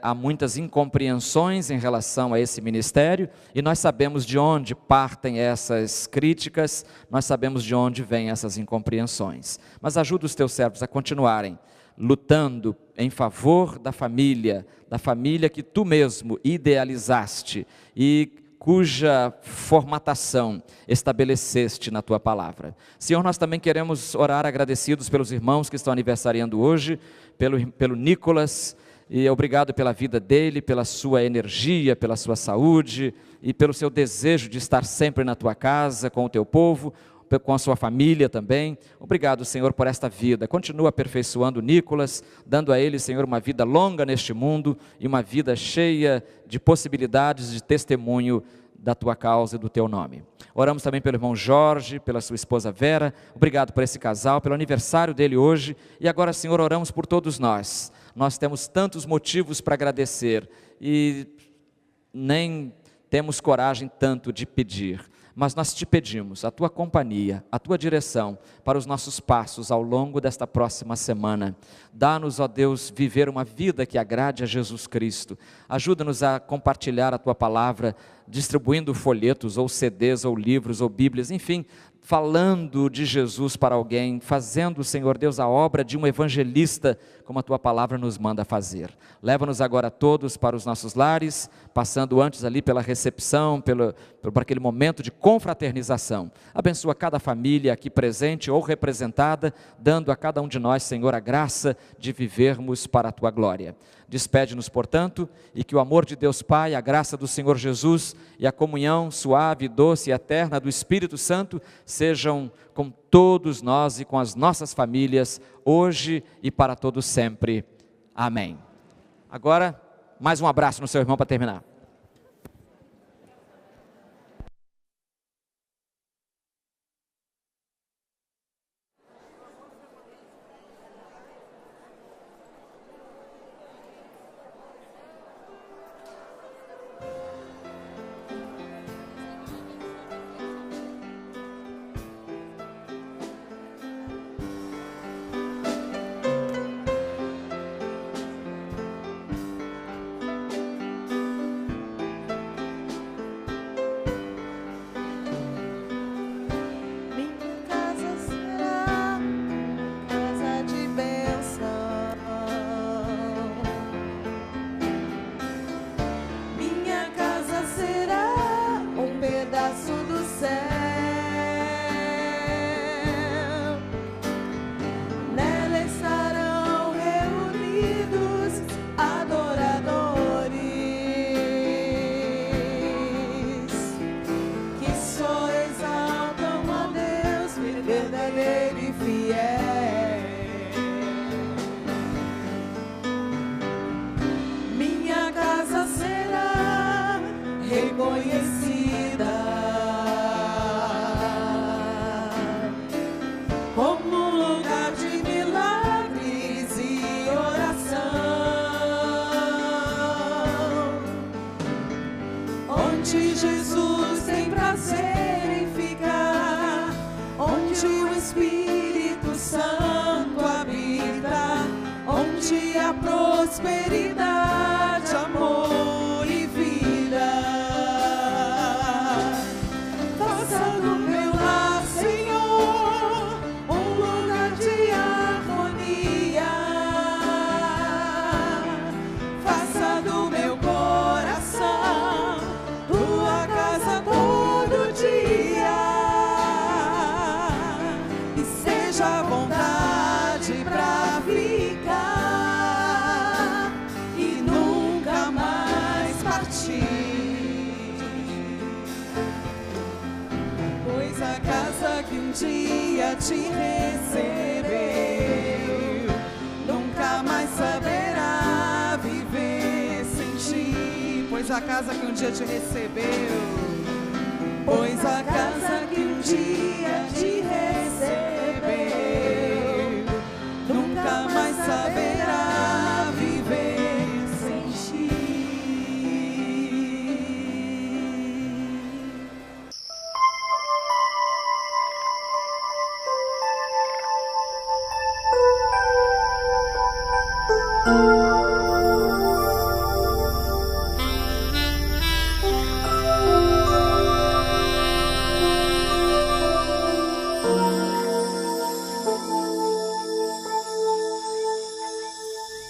há muitas incompreensões em relação a esse ministério, e nós sabemos de onde partem essas críticas, nós sabemos de onde vêm essas incompreensões. Mas ajuda os teus servos a continuarem lutando em favor da família que tu mesmo idealizaste e cuja formatação estabeleceste na tua palavra. Senhor, nós também queremos orar agradecidos pelos irmãos que estão aniversariando hoje, pelo Nicolas, e obrigado pela vida dele, pela sua energia, pela sua saúde e pelo seu desejo de estar sempre na tua casa, com o teu povo, com a sua família também. Obrigado, Senhor, por esta vida. Continua aperfeiçoando Nicolas, dando a ele, Senhor, uma vida longa neste mundo e uma vida cheia de possibilidades de testemunho da tua causa e do teu nome. Oramos também pelo irmão Jorge, pela sua esposa Vera. Obrigado por esse casal, pelo aniversário dele hoje. E agora, Senhor, oramos por todos nós. Nós temos tantos motivos para agradecer e nem temos coragem tanto de pedir. Mas nós te pedimos a tua companhia, a tua direção para os nossos passos ao longo desta próxima semana. Dá-nos, ó Deus, viver uma vida que agrade a Jesus Cristo. Ajuda-nos a compartilhar a tua palavra, distribuindo folhetos, ou CDs, ou livros, ou bíblias, enfim, falando de Jesus para alguém, fazendo, Senhor Deus, a obra de um evangelista, como a tua palavra nos manda fazer. Leva-nos agora todos para os nossos lares, passando antes ali pela recepção, por aquele momento de confraternização. Abençoa cada família aqui presente ou representada, dando a cada um de nós, Senhor, a graça de vivermos para a tua glória. Despede-nos, portanto, e que o amor de Deus Pai, a graça do Senhor Jesus e a comunhão suave, doce e eterna do Espírito Santo sejam com todos nós e com as nossas famílias, hoje e para todos sempre. Amém. Agora, mais um abraço no seu irmão para terminar. onde Jesus tem prazer em ficar, onde o Espírito Santo habita, onde há prosperidade, amor e vida. Faça do meu lar, Senhor, um lugar de harmonia. Faça do meu coração tua casa todo dia, e seja a vontade pra ficar e nunca mais partir. Pois a casa que um dia te recebeu nunca mais saberá viver sem ti. Pois a casa que um dia te recebeu, pois a casa que um dia te recebeu nunca mais saberá viver sem ti.